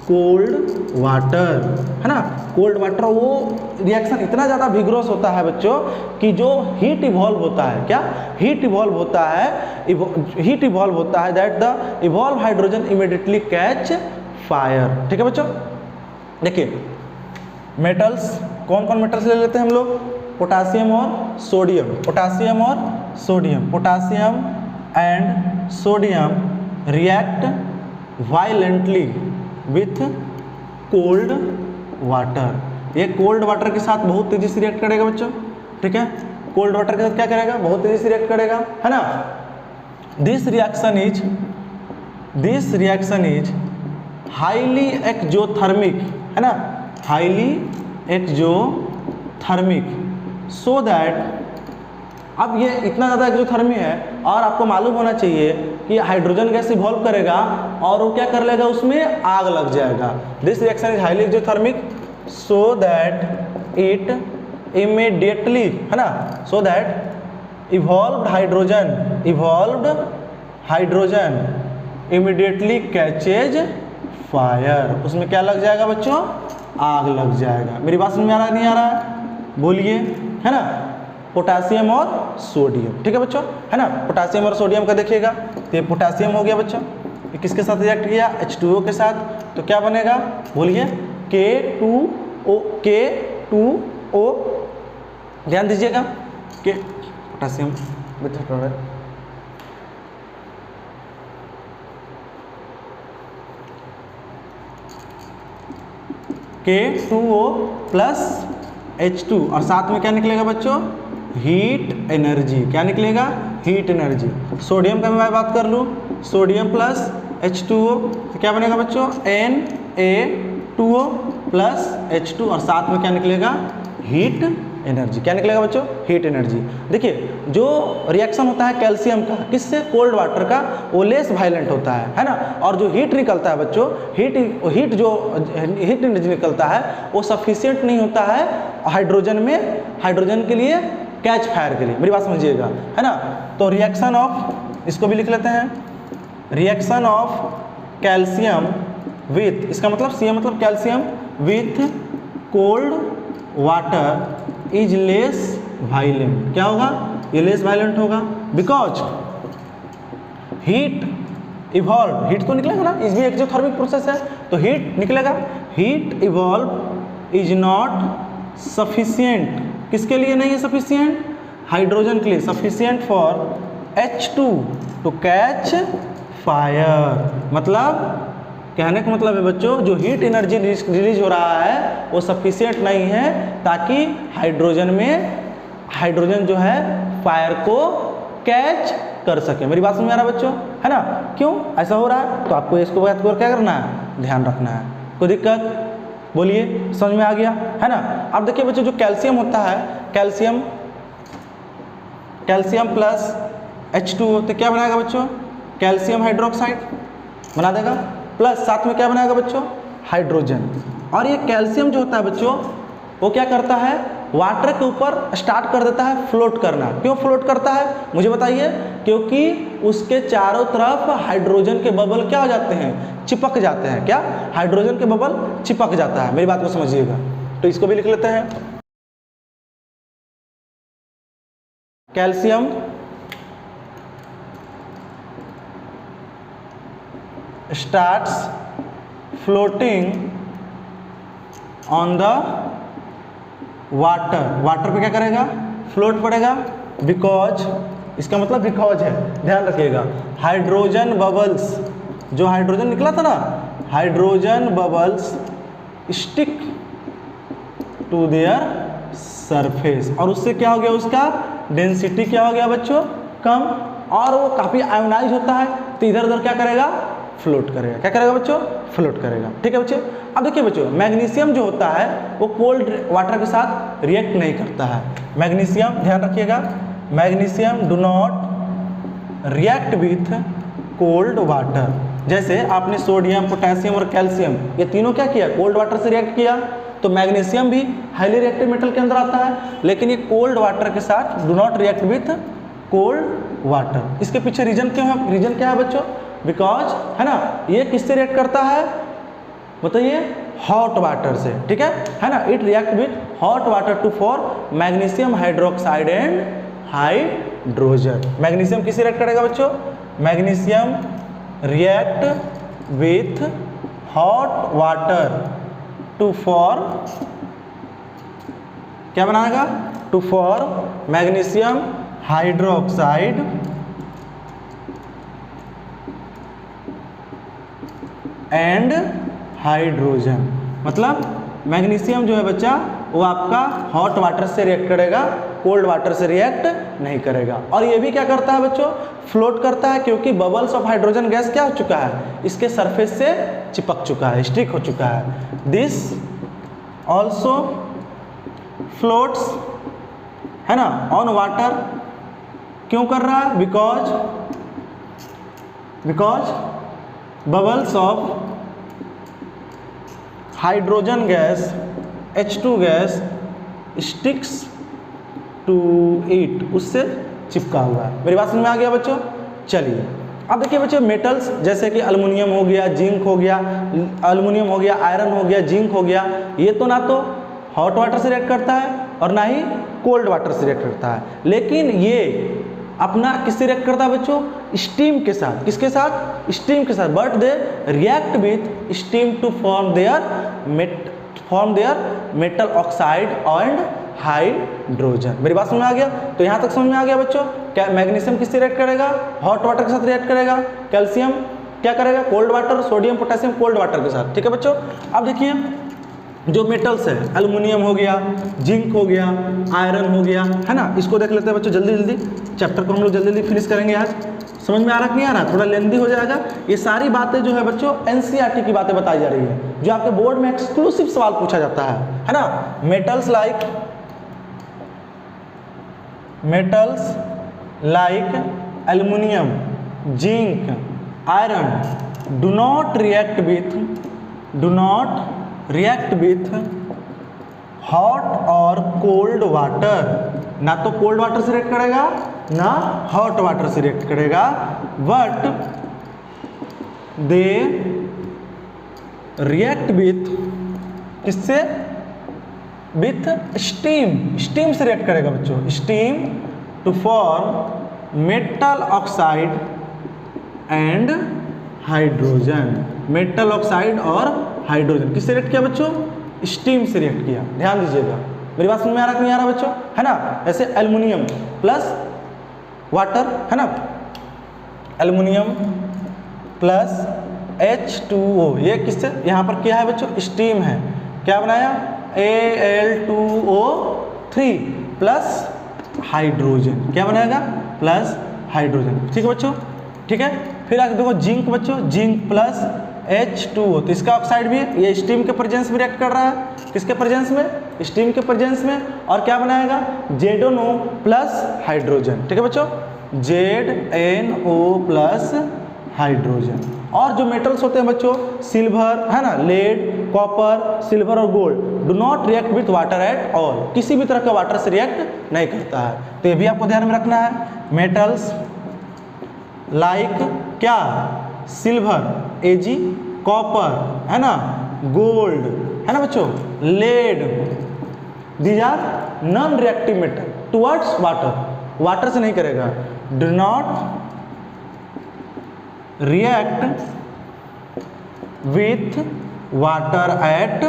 cold water, है ना। कोल्ड वाटर, वो रिएक्शन इतना ज़्यादा विग्रोस होता है बच्चों कि जो हीट इवॉल्व होता है, क्या हीट इवॉल्व होता है that the evolve hydrogen immediately catch fire. ठीक है बच्चों। देखिए मेटल्स, कौन कौन मेटल्स ले लेते हैं हम लोग, पोटासियम और sodium, potassium and sodium react violently with cold water. ये कोल्ड वाटर के साथ बहुत तेजी से रिएक्ट करेगा बच्चों। ठीक है, कोल्ड वाटर के साथ क्या करेगा, बहुत तेजी से रिएक्ट करेगा, है ना। This reaction is highly exothermic, है ना, हाईली एक्जोथर्मिक, सो दैट, अब ये इतना ज़्यादा एक्जोथर्मी है और आपको मालूम होना चाहिए कि हाइड्रोजन गैस इवॉल्व करेगा और वो क्या कर लेगा, उसमें आग लग जाएगा। This reaction is highly exothermic so that it immediately, है ना, so that evolved hydrogen immediately catches fire. उसमें क्या लग जाएगा बच्चों, आग लग जाएगा। मेरी बात समझ में आ रहा है, नहीं आ रहा है, बोलिए, है ना। पोटासियम और सोडियम, ठीक है बच्चों, है ना। पोटासियम और सोडियम का देखिएगा, तो ये पोटासियम हो गया बच्चों, ये किसके साथ रिएक्ट किया, H2O के साथ, तो क्या बनेगा, बोलिए, K2O। ध्यान दीजिएगा कि पोटासियम K2O प्लस H2 और साथ में क्या निकलेगा बच्चों, हीट एनर्जी। क्या निकलेगा, हीट एनर्जी। सोडियम का मैं बात कर लूँ, सोडियम प्लस H2O, तो क्या बनेगा बच्चों, Na2O प्लस H2 और साथ में क्या निकलेगा, हीट एनर्जी। क्या निकलेगा बच्चों, हीट एनर्जी। देखिए जो रिएक्शन होता है कैल्शियम का किससे, कोल्ड वाटर का, वो लेस वायलेंट होता है ना। और जो हीट निकलता है बच्चों, हीट एनर्जी निकलता है वो सफिशिएंट नहीं होता है हाइड्रोजन के लिए कैच फायर के लिए। मेरी बात समझिएगा, है ना। तो रिएक्शन ऑफ, इसको भी लिख लेते हैं, रिएक्शन ऑफ कैल्शियम विथ, इसका मतलब Cm मतलब calcium, with cold water is less violent. क्या होगा, ये लेस वायलेंट होगा, बिकॉज हीट इवॉल्व, हीट तो निकलेगा ना, इसमें एक्सोथर्मिक प्रोसेस है तो हीट निकलेगा। Heat evolve is not sufficient, किसके लिए नहीं है सफिशिएंट? हाइड्रोजन के लिए। Sufficient for H2 to catch fire, मतलब कहने का मतलब है बच्चों जो हीट एनर्जी रिलीज हो रहा है वो सफिशिएंट नहीं है ताकि हाइड्रोजन जो है फायर को कैच कर सके। मेरी बात समझ में आ रहा है बच्चों, है ना? क्यों ऐसा हो रहा है? तो आपको इसको बात को क्या करना है, ध्यान रखना है। कोई दिक्कत? बोलिए, समझ में आ गया, है ना? अब देखिए बच्चों जो कैल्शियम होता है, कैल्शियम प्लस H2 तो क्या बनाएगा बच्चों? कैल्शियम हाइड्रोक्साइड बना देगा, प्लस साथ में क्या बनाएगा बच्चों? हाइड्रोजन। और ये कैल्शियम जो होता है बच्चों वो क्या करता है, वाटर के ऊपर स्टार्ट कर देता है फ्लोट करना। क्यों फ्लोट करता है मुझे बताइए? क्योंकि उसके चारों तरफ हाइड्रोजन के बबल क्या हो जाते हैं, चिपक जाते हैं। क्या? हाइड्रोजन के बबल चिपक जाता है। मेरी बात को समझिएगा, तो इसको भी लिख लेते हैं। Calcium starts floating on the water, water पे क्या करेगा, फ्लोट पड़ेगा। बिकॉज, इसका मतलब बिकॉज है, ध्यान रखिएगा। हाइड्रोजन बबल्स, जो हाइड्रोजन निकला था ना, hydrogen bubbles stick to their surface, और उससे क्या हो गया, उसका डेंसिटी क्या हो गया बच्चों, कम, और वो काफी आयोनाइज होता है तो इधर उधर क्या करेगा, फ्लोट करेगा। क्या करेगा बच्चों? फ्लोट करेगा। ठीक है बच्चों। अब देखिए बच्चों मैग्नीशियम जो होता है वो कोल्ड वाटर के साथ रिएक्ट नहीं करता है। मैग्नीशियम, ध्यान रखिएगा, magnesium do not react with cold water. जैसे आपने सोडियम, पोटेशियम और कैल्शियम ये तीनों क्या किया, कोल्ड वाटर से रिएक्ट किया, तो मैग्नीशियम भी हाईली रिएक्टिव मेटल के अंदर आता है, लेकिन ये कोल्ड वाटर के साथ do not react with cold water. इसके पीछे रीजन क्यों है? रीजन क्या है बच्चों? बिकॉज, है ना, ये किससे रिएक्ट करता है बताइए? हॉट वाटर से। ठीक है ना? It react with hot water to for magnesium hydroxide and hydrogen. Magnesium किससे रिएक्ट करेगा बच्चों? Magnesium react with hot water to for, क्या बनाएगा, to for magnesium hydroxide and hydrogen. मतलब मैग्नीशियम जो है बच्चा वो आपका हॉट वाटर से रिएक्ट करेगा, कोल्ड वाटर से रिएक्ट नहीं करेगा। और ये भी क्या करता है बच्चों? फ्लोट करता है, क्योंकि बबल्स ऑफ हाइड्रोजन गैस क्या हो चुका है, इसके सरफेस से चिपक चुका है, स्टिक हो चुका है। दिस ऑल्सो फ्लोट्स, है ना, ऑन वाटर। क्यों कर रहा है? Because bubbles of hydrogen gas H2 gas sticks to it, उससे चिपका हुआ है। मेरी बात समझ में आ गया बच्चों? चलिए अब देखिए बच्चों मेटल्स जैसे कि एल्युमिनियम हो गया, जिंक हो गया, एल्युमिनियम हो गया, आयरन हो गया, जिंक हो गया, ये तो ना तो हॉट वाटर से रिएक्ट करता है और ना ही कोल्ड वाटर से रिएक्ट करता है, लेकिन ये अपना किससे रिएक्ट करता है बच्चों? स्टीम के साथ। किसके साथ? स्टीम के साथ। But they react with steam to form their metal oxide and hydrogen. मेरी बात समझ में आ गया? तो यहाँ तक समझ में आ गया बच्चों? क्या मैग्नीशियम किससे रिएक्ट करेगा? हॉट वाटर के साथ रिएक्ट करेगा। कैल्शियम क्या करेगा? Cold water. Sodium potassium cold water के साथ। ठीक है बच्चों। अब देखिए जो मेटल्स है, एल्युमिनियम हो गया, जिंक हो गया, आयरन हो गया, है ना, इसको देख लेते हैं बच्चों जल्दी जल्दी। चैप्टर को हम लोग जल्दी जल्दी फिनिश करेंगे आज। समझ में आ रहा कि नहीं आ रहा? थोड़ा लेंदी हो जाएगा। ये सारी बातें जो है बच्चों एनसीईआरटी की बातें बताई जा रही है, जो आपके बोर्ड में एक्सक्लूसिव सवाल पूछा जाता है ना। Metals like aluminium, zinc, iron do not react with hot और कोल्ड वाटर। ना तो कोल्ड वाटर से रिएक्ट करेगा ना हॉट वाटर से रिएक्ट करेगा, बट दे रिएक्ट विथ किससे? With steam. स्टीम से रिएक्ट करेगा बच्चों, steam to form metal oxide and hydrogen, metal oxide और हाइड्रोजन किससे रिएक्ट किया बच्चों? स्टीम से रिएक्ट किया। ध्यान दीजिएगा, मेरी बात समझ में आ रहा कि नहीं आ रहा बच्चों? है ना, ऐसे एल्युमिनियम प्लस वाटर, है ना, एल्युमिनियम प्लस H2O, ये किससे यहाँ पर क्या है बच्चों? स्टीम है। क्या बनाया? Al2O3 प्लस हाइड्रोजन, क्या बनाएगा? Plus hydrogen. ठीक है बच्चों, ठीक है। फिर आगे देखो जिंक बच्चों, जिंक प्लस H2O, तो इसका ऑक्साइड भी है, ये स्टीम के प्रेजेंस में रिएक्ट कर रहा है। किसके प्रेजेंस में? स्टीम के प्रेजेंस में। और क्या बनाएगा? ZnO plus hydrogen. ठीक है बच्चों, ZnO प्लस हाइड्रोजन। और जो मेटल्स होते हैं बच्चों, सिल्वर, है ना, लेड, कॉपर, सिल्वर और gold, do not react with water at all, किसी भी तरह का वाटर से रिएक्ट नहीं करता है। तो ये भी आपको ध्यान में रखना है। मेटल्स लाइक क्या? सिल्वर Ag, कॉपर, है ना, गोल्ड, है ना बच्चों, lead, these are non reactive metal towards water, water से नहीं करेगा। Do not react with water at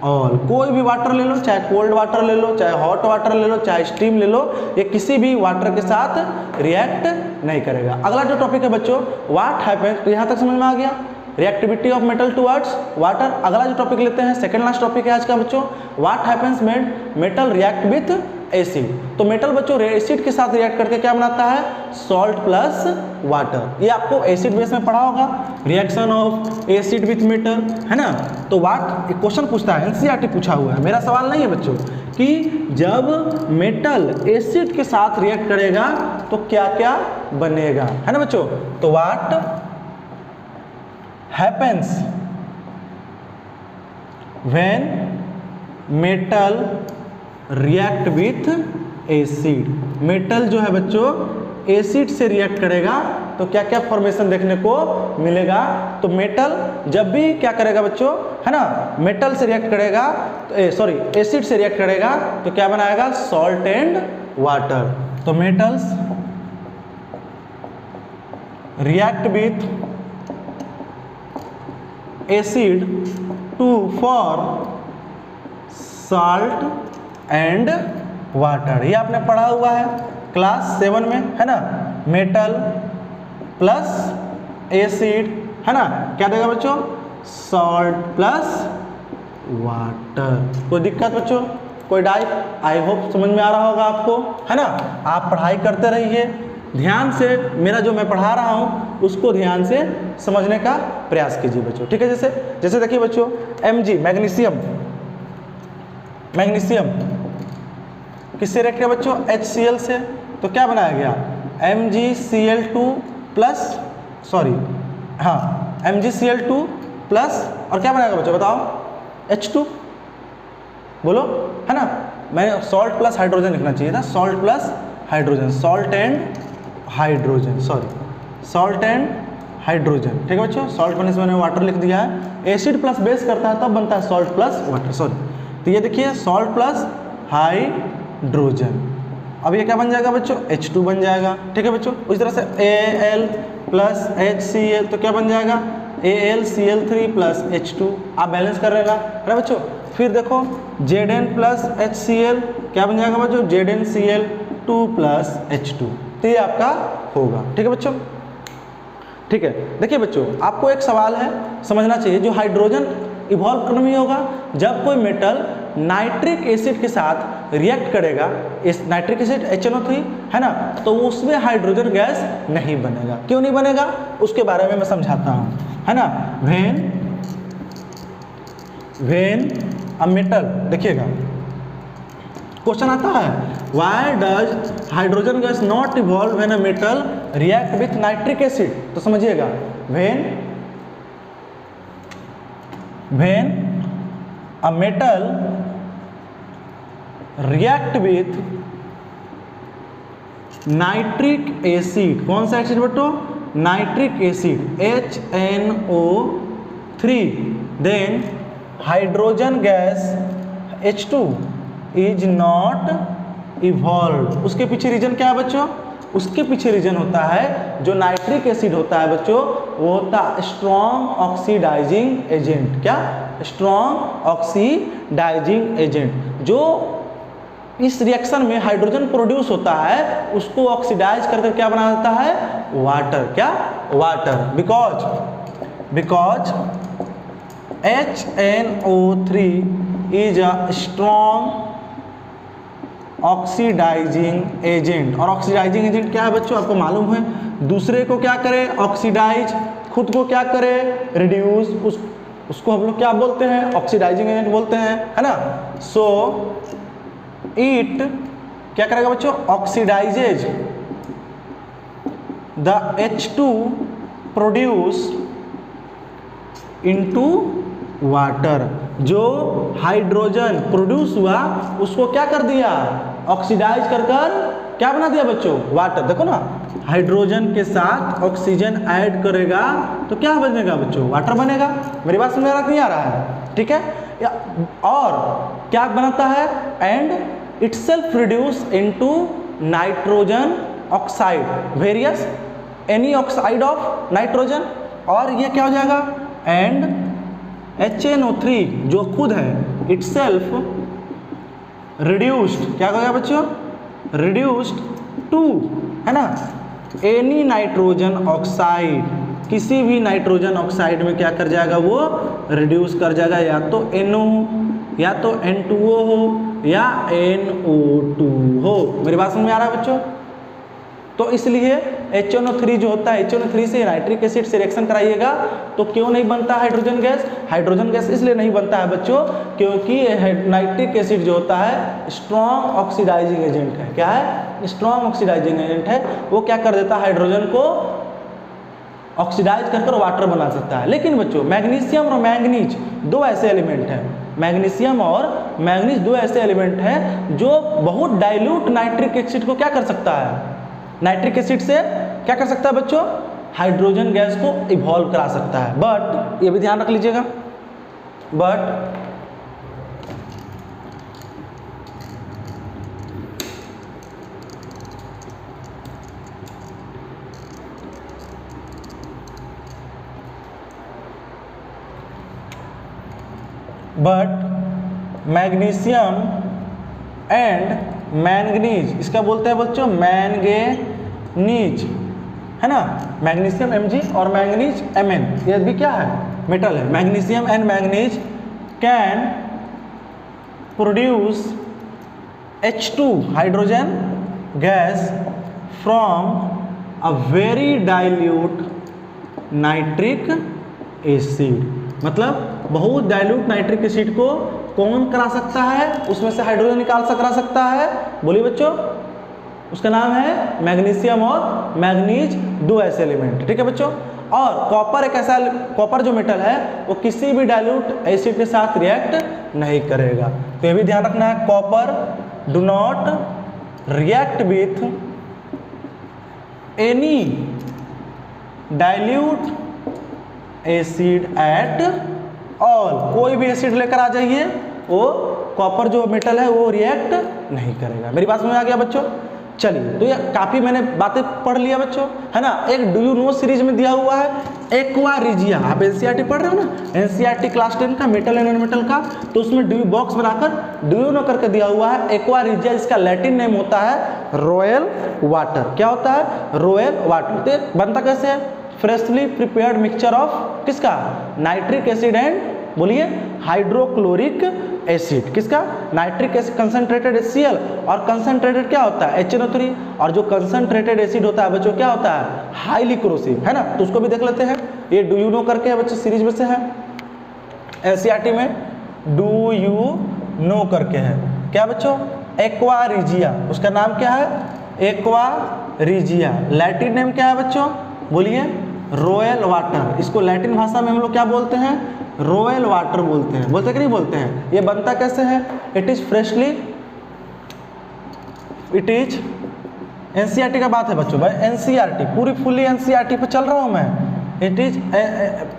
all, कोई भी वाटर ले लो, चाहे कोल्ड वाटर ले लो, चाहे हॉट वाटर ले लो, चाहे स्टीम ले लो, ये किसी भी वाटर के साथ रिएक्ट नहीं करेगा। अगला जो टॉपिक है बच्चों, व्हाट हैपेंस, तो यहाँ तक समझ में आ गया, reactivity of metal towards water. अगला जो टॉपिक लेते हैं, सेकंड लास्ट टॉपिक है आज का बच्चों, what happens when metal react with acid. तो मेटल बच्चों एसिड के साथ रिएक्ट करके क्या बनाता है? Salt plus water. ये आपको एसिड बेस में पढ़ा होगा, reaction of acid with metal, है ना। तो व्हाट क्वेश्चन पूछता है, एनसीईआरटी पूछा हुआ है, मेरा सवाल नहीं है बच्चों, कि जब मेटल एसिड के साथ रिएक्ट करेगा तो क्या क्या बनेगा, है ना बच्चों। तो what happens when metal react with acid, metal जो है बच्चों एसिड से रिएक्ट करेगा तो क्या क्या फॉर्मेशन देखने को मिलेगा। तो मेटल जब भी क्या करेगा बच्चों, है ना, मेटल से रिएक्ट करेगा तो एसिड से रिएक्ट करेगा तो क्या बनाएगा? Salt and water. तो metals react with acid to form salt and water, ये आपने पढ़ा हुआ है क्लास 7 में, है ना। मेटल प्लस एसिड, है ना, क्या देगा बच्चों? Salt plus water. कोई दिक्कत बच्चों, कोई डाउट? आई होप समझ में आ रहा होगा आपको, है ना। आप पढ़ाई करते रहिए, ध्यान से मेरा जो मैं पढ़ा रहा हूँ उसको ध्यान से समझने का प्रयास कीजिए बच्चों, ठीक है। जैसे देखिए बच्चों, Mg मैग्नीशियम, मैग्नीशियम किससे रिएक्ट किया बच्चों? HCl से। तो क्या बनाया गया? MgCl2 प्लस MgCl2 प्लस, और क्या बनाएगा बच्चों बताओ? H2, बोलो, है ना। मैंने सॉल्ट प्लस हाइड्रोजन लिखना चाहिए था, salt plus hydrogen, salt and hydrogen, salt and hydrogen, ठीक है बच्चों। सॉल्ट बनने से मैंने वाटर लिख दिया है, एसिड प्लस बेस करता है तब बनता है सॉल्ट प्लस वाटर, तो ये देखिए सॉल्ट प्लस हाइड्रोजन। अब ये क्या बन जाएगा बच्चों? H2 बन जाएगा, ठीक है बच्चों। उसी तरह से Al प्लस HCl, तो क्या बन जाएगा? AlCl3 प्लस H2, आप बैलेंस कर रहेगा, है ना बच्चों। फिर देखो Zn प्लस HCl, क्या बन जाएगा बच्चों? ZnCl2 प्लस H2, तो ये आपका होगा, ठीक है बच्चों। ठीक है, देखिए बच्चों आपको एक सवाल है, समझना चाहिए, जो हाइड्रोजन इवॉल्व कब नहीं होगा? जब कोई मेटल नाइट्रिक एसिड के साथ रिएक्ट करेगा, इस नाइट्रिक एसिड HNO3, है ना, तो उसमें हाइड्रोजन गैस नहीं बनेगा। क्यों नहीं बनेगा उसके बारे में मैं समझाता हूँ, है ना। व्हेन अ मेटल, देखिएगा क्वेश्चन आता है, why does hydrogen gas not evolve when a metal react with nitric acid. तो समझिएगा, when a metal react with nitric acid, कौन सा एसिड बटो? Nitric acid HNO3, then hydrogen gas H2 is not evolve. उसके पीछे reason क्या है बच्चों? उसके पीछे रीजन होता है जो नाइट्रिक एसिड होता है बच्चों, वो होता है स्ट्रॉन्ग ऑक्सीडाइजिंग एजेंट। क्या? Strong oxidising agent. जो इस रिएक्शन में हाइड्रोजन प्रोड्यूस होता है उसको ऑक्सीडाइज करके क्या बना देता है? वाटर। क्या? Water. Because HNO3 is a strong oxidising agent. और ऑक्सीडाइजिंग एजेंट क्या है बच्चों? आपको मालूम है, दूसरे को क्या करे? ऑक्सीडाइज, खुद को क्या करे? रिड्यूस। उसको हम लोग क्या बोलते हैं? ऑक्सीडाइजिंग एजेंट बोलते हैं, है ना। सो इट क्या करेगा बच्चों? Oxidises the H2 produce into water. जो हाइड्रोजन प्रोड्यूस हुआ उसको क्या कर दिया? ऑक्सीडाइज कर क्या बना दिया बच्चों? वाटर। देखो ना, हाइड्रोजन के साथ ऑक्सीजन ऐड करेगा तो क्या बनेगा बच्चों? वाटर बनेगा। मेरी बात समझ नहीं आ रहा है? ठीक है। और क्या बनाता है? And itself reduce into nitrogen oxide, various any oxide of nitrogen. और ये क्या हो जाएगा? एंड HNO3 जो खुद है इटसेल्फ रिड्यूस्ड, क्या कहेगा बच्चों? रिड्यूस्ड टू, है ना, एनी नाइट्रोजन ऑक्साइड। किसी भी नाइट्रोजन ऑक्साइड में क्या कर जाएगा? वो रिड्यूस कर जाएगा, या तो NO या तो N2O हो या NO2 हो। मेरी बात समझ में आ रहा है बच्चों? तो इसलिए HNO3 जो होता है, HNO3 से नाइट्रिक एसिड से रिएक्शन कराइएगा तो क्यों नहीं बनता हाइड्रोजन गैस? हाइड्रोजन गैस इसलिए नहीं बनता है बच्चों क्योंकि नाइट्रिक एसिड जो होता है स्ट्रॉन्ग ऑक्सीडाइजिंग एजेंट है। क्या है? स्ट्रॉन्ग ऑक्सीडाइजिंग एजेंट है। वो क्या कर देता है? हाइड्रोजन को ऑक्सीडाइज कर वाटर बना सकता है। लेकिन बच्चों मैग्नीशियम और मैंगनीज दो ऐसे एलिमेंट हैं, मैग्नीशियम और मैंगनीज दो ऐसे एलिमेंट हैं जो बहुत डाइल्यूट नाइट्रिक एसिड को क्या कर सकता है? नाइट्रिक एसिड से क्या कर सकता है बच्चों? हाइड्रोजन गैस को इवॉल्व करा सकता है। बट ये भी ध्यान रख लीजिएगा, बट मैग्नीशियम एंड मैंगनीज, इसका बोलते हैं बच्चों मैंगनीज, है ना। मैग्नीशियम Mg और मैंगनीज Mn, ये भी क्या है? मेटल है। Magnesium and manganese can produce H2 hydrogen gas from a very dilute nitric acid. मतलब बहुत डाइल्यूट नाइट्रिक एसिड को कौन करा सकता है? उसमें से हाइड्रोजन करा सकता है। बोलिए बच्चों, उसका नाम है मैग्नीशियम और मैंगनीज, दो ऐसे एलिमेंट। ठीक है बच्चों। और कॉपर एक ऐसा, कॉपर जो मेटल है वो किसी भी डाइल्यूट एसिड के साथ रिएक्ट नहीं करेगा। तो ये भी ध्यान रखना है, copper do not react with any dilute acid eight all. कोई भी एसिड लेकर आ जाइए, वो कॉपर जो मेटल है वो रिएक्ट नहीं करेगा। मेरी बात समझ में आ गया बच्चों? चलिए, तो ये काफ़ी मैंने बातें पढ़ लिया बच्चों, है ना। एक डू यू नो सीरीज में दिया हुआ है एक्वा रिजिया। आप एनसीईआरटी पढ़ रहे हो ना, एनसीईआरटी क्लास 10 का मेटल एंड नॉन मेटल का, तो उसमें डू यू बॉक्स बनाकर डू यू नो करके दिया हुआ है एक्वा रिजिया। इसका लैटिन नेम होता है रॉयल वाटर। क्या होता है? Royal water. तो बनता कैसे है? फ्रेशली प्रिपेयर्ड मिक्सचर ऑफ किसका? नाइट्रिक एसिड एंड, बोलिए, हाइड्रोक्लोरिक एसिड। किसका? नाइट्रिक एसिड कंसंट्रेटेड HCl, और कंसंट्रेटेड क्या होता है? HNO3। और जो कंसंट्रेटेड एसिड होता है बच्चों क्या होता है? हाईली क्रोसिव, है ना। तो उसको भी देख लेते हैं। ये डू यू नो करके है बच्चों, सीरीज में से है, एनसीईआरटी में डू यू नो करके है। क्या बच्चों? Aqua regia. उसका नाम क्या है? Aqua regia. लैटिन नेम क्या है बच्चों? बोलिए, रॉयल वाटर। इसको लैटिन भाषा में हम लोग क्या बोलते हैं? रॉयल वाटर बोलते हैं। बोलते कि नहीं बोलते हैं? ये बनता कैसे है? It is freshly, it is NCERT का बात है बच्चों, भाई एनसीईआरटी पूरी फुल्ली एनसीईआरटी पे चल रहा हूं मैं। It is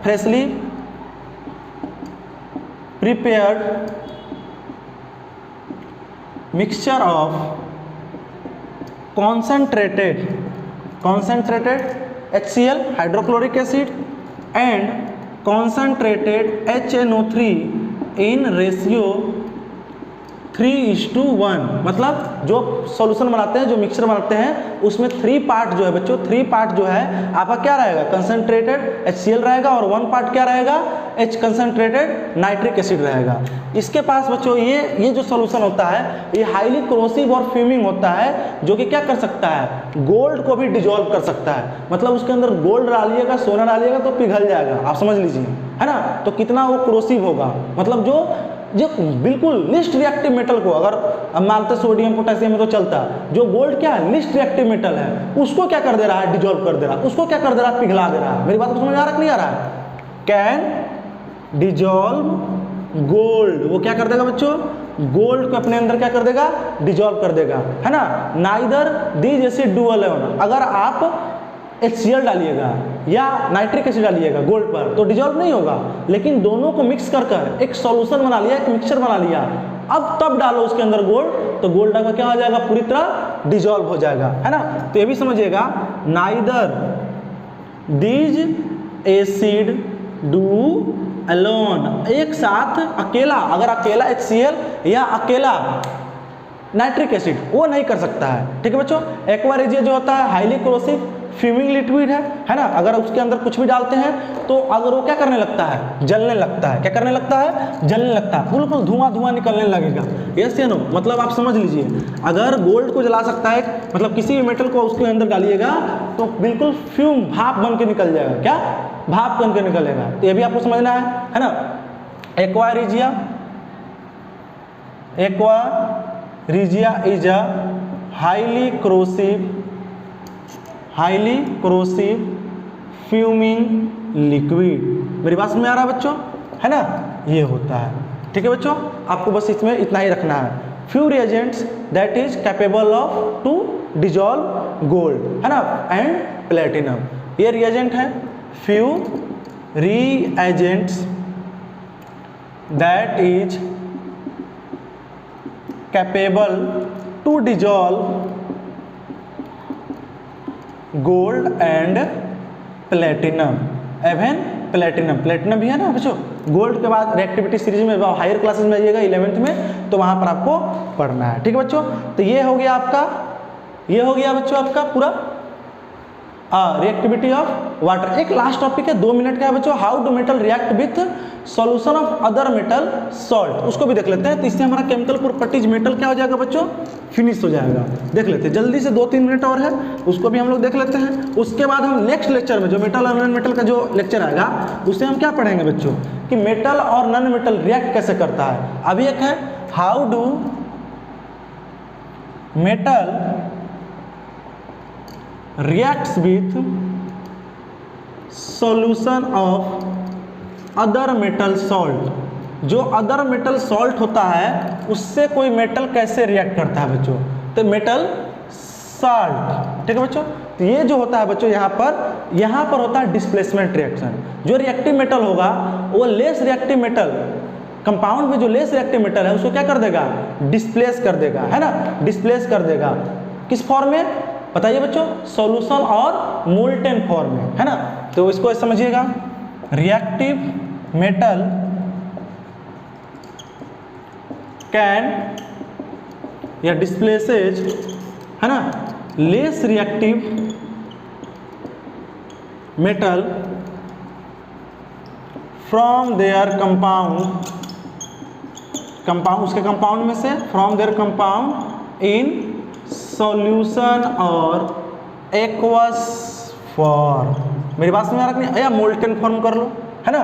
freshly prepared mixture of concentrated HCl hydrochloric acid and concentrated HNO3 in ratio 3:1। मतलब जो सॉल्यूशन बनाते हैं, जो मिक्सचर बनाते हैं, उसमें 3 पार्ट जो है बच्चों, 3 पार्ट जो है आपका क्या रहेगा, कंसनट्रेटेड HCl रहेगा और 1 पार्ट क्या रहेगा, H कंसनट्रेटेड नाइट्रिक एसिड रहेगा। इसके पास बच्चों ये जो सॉल्यूशन होता है ये हाईली क्रोसिव और फ्यूमिंग होता है, जो कि क्या कर सकता है, गोल्ड को भी डिजोल्व कर सकता है। मतलब उसके अंदर गोल्ड डालिएगा, सोना डालिएगा तो पिघल जाएगा, आप समझ लीजिए, है ना। तो कितना वो क्रोसिव होगा, मतलब जो बिल्कुल लिस्ट रिएक्टिव मेटल को, अगर हम मानते सोडियम पोटेशियम में तो चलता है, जो गोल्ड क्या है, लिस्ट रिएक्टिव मेटल है, उसको क्या कर दे रहा है, डिजोल्व कर दे रहा है, उसको क्या कर दे रहा है, पिघला दे रहा है। मेरी बात को समझ आ रहा है, नहीं आ रहा है? कैन डिजोल्व गोल्ड, वो क्या कर देगा बच्चों, गोल्ड को अपने अंदर क्या कर देगा, डिजोल्व कर देगा, है ना। Neither these acid do alone, अगर आप HCl डालिएगा या नाइट्रिक एसिड डालिएगा गोल्ड पर तो डिजोल्व नहीं होगा, लेकिन दोनों को मिक्स कर कर एक सॉल्यूशन बना लिया, एक मिक्सचर बना लिया, अब तब डालो उसके अंदर गोल्ड, तो गोल्ड का क्या हो जाएगा, पूरी तरह डिजोल्व हो जाएगा, है ना। तो ये भी समझिएगा, neither these acid do alone, एक साथ अकेला, अगर अकेला HCl या अकेला नाइट्रिक एसिड वो नहीं कर सकता है, ठीक है बच्चों। एक्वा रेजिया जो होता है हाईली क्रोसिव फ्यूमिंग लिक्विड है ना, अगर उसके अंदर कुछ भी डालते हैं तो अगर वो क्या करने लगता है, जलने लगता है, क्या करने लगता है, जलने लगता है, बिल्कुल धुआं निकलने लगेगा। यस या नो, मतलब आप समझ लीजिए, अगर गोल्ड को जला सकता है, मतलब किसी भी मेटल को उसके अंदर डालिएगा तो बिल्कुल फ्यूम, भाप बन के निकल जाएगा, क्या भाप बन के निकलेगा। तो ये भी आपको समझना है ना। Aqua regia is a highly corrosive fuming liquid. मेरी बात में आ रहा है बच्चों, है ना, ये होता है, ठीक है बच्चों। आपको बस इसमें इतना ही रखना है, few reagents that is capable of to dissolve gold, है ना, एंड प्लेटिनम। ये रिएजेंट है, few reagents that is capable to dissolve gold and platinum. Even platinum भी है ना बच्चों, गोल्ड के बाद रिएक्टिविटी सीरीज में हायर क्लासेस में आइएगा 11th में, तो वहां पर आपको पढ़ना है, ठीक है बच्चों। तो ये हो गया आपका, ये हो गया बच्चों आपका पूरा रिएक्टिविटी ऑफ वाटर। एक लास्ट टॉपिक है 2 मिनट का है बच्चों, how do metal react with solution of other metal salt, उसको भी देख लेते हैं। तो इससे हमारा केमिकल प्रॉपर्टीज मेटल क्या हो जाएगा बच्चों, फिनिश हो जाएगा। देख लेते हैं जल्दी से, 2-3 मिनट और है, उसको भी हम लोग देख लेते हैं। उसके बाद हम नेक्स्ट लेक्चर में जो मेटल और नॉन मेटल का जो लेक्चर आएगा उससे हम क्या पढ़ेंगे बच्चों, कि मेटल और नॉन मेटल रिएक्ट कैसे करता है। अभी एक है how do metal reacts with solution of other metal salt। जो अदर मेटल सॉल्ट होता है उससे कोई मेटल कैसे रिएक्ट करता है बच्चों, तो मेटल साल्ट, ठीक है बच्चों। तो ये जो होता है बच्चों यहाँ पर होता है डिस्प्लेसमेंट रिएक्शन। जो रिएक्टिव मेटल होगा वो लेस रिएक्टिव मेटल, कंपाउंड में जो लेस रिएक्टिव मेटल है उसको क्या कर देगा, डिस्प्लेस कर देगा, है ना, डिस्प्लेस कर देगा। किस फॉर्म में बताइए बच्चों, सॉल्यूशन और मोल्टेन फॉर्म में, है ना। तो इसको समझिएगा, रिएक्टिव मेटल कैन या डिस्प्लेसेज, है ना, less reactive metal from there compound, उसके कंपाउंड में से, from there compound in solution और एक्वस फॉर्म। मेरी बात समझ आ रहा है, या मोल्टेन फॉर्म कर लो, है ना,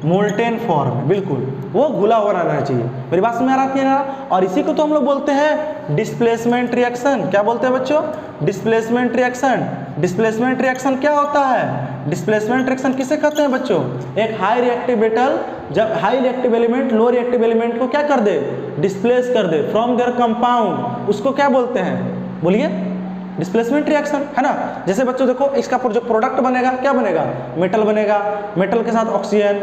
मोल्टेन फॉर्म बिल्कुल वो घुला हुआ रहना चाहिए। मेरी बात समझ आ रहा है। और इसी को तो हम लोग बोलते हैं डिस्प्लेसमेंट रिएक्शन। क्या बोलते हैं बच्चों, डिस्प्लेसमेंट रिएक्शन। डिस्प्लेसमेंट रिएक्शन क्या होता है, डिस्प्लेसमेंट रिएक्शन किसे कहते हैं बच्चों, एक हाई रिएक्टिव मेटल जब high reactive element low reactive element को क्या कर दे, डिस्प्लेस कर दे फ्रॉम देयर कंपाउंड, उसको क्या बोलते हैं, बोलिए, डिस्प्लेसमेंट रिएक्शन, है ना। जैसे बच्चों देखो इसका जो प्रोडक्ट बनेगा क्या बनेगा, मेटल बनेगा, मेटल के साथ ऑक्सीजन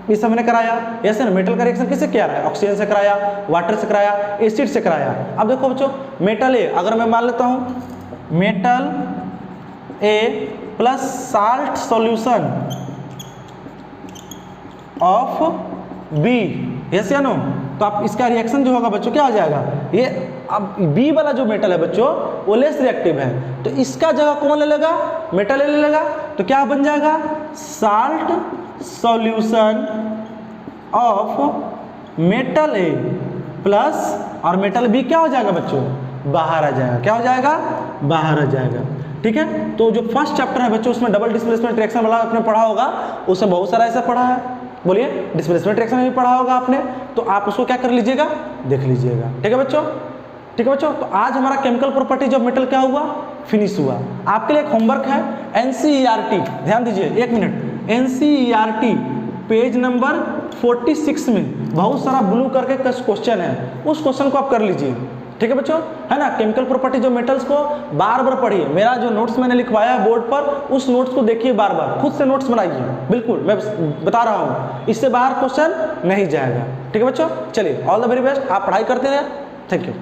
इस हमने कराया, ऐसे ना मेटल का रिएक्शन किससे किया रहा है, ऑक्सीजन से कराया, वाटर से कराया, एसिड से कराया। अब देखो बच्चों मेटल ए, अगर मैं मान लेता हूँ metal A plus salt solution of B, yes या नो, तो आप इसका रिएक्शन जो होगा बच्चों क्या हो जाएगा, ये अब बी वाला जो मेटल है बच्चों वो लेस रिएक्टिव है, तो इसका जगह कौन ले लेगा, मेटल ए ले लेगा, तो क्या बन जाएगा salt solution of metal A plus, और मेटल बी क्या हो जाएगा बच्चों, बाहर आ जाएगा, क्या हो जाएगा, बाहर आ जाएगा। ठीक है, तो जो फर्स्ट चैप्टर है बच्चों उसमें डबल डिस्प्लेसमेंट रिएक्शन वाला आपने पढ़ा होगा, उसमें बहुत सारा ऐसा पढ़ा है, बोलिए डिस्प्लेसमेंट रिएक्शन भी पढ़ा होगा आपने, तो आप उसको क्या कर लीजिएगा, देख लीजिएगा। ठीक है बच्चों, ठीक है बच्चों, तो आज हमारा केमिकल प्रॉपर्टीज ऑफ मेटल क्या हुआ, फिनिश हुआ। आपके लिए एक होमवर्क है एनसीईआरटी, ध्यान दीजिए एक मिनट, एनसीईआरटी पेज नंबर 46 में बहुत सारा ब्लू करके क्वेश्चन है, उस क्वेश्चन को आप कर लीजिए। ठीक है बच्चों, है ना, केमिकल प्रॉपर्टीज ऑफ मेटल्स को बार बार पढ़िए, मेरा जो नोट्स मैंने लिखवाया है बोर्ड पर उस नोट्स को देखिए बार बार, खुद से नोट्स बनाइए, बिल्कुल मैं बता रहा हूँ, इससे बाहर क्वेश्चन नहीं जाएगा। ठीक है बच्चों, चलिए ऑल द वेरी बेस्ट, आप पढ़ाई करते रहे, थैंक यू।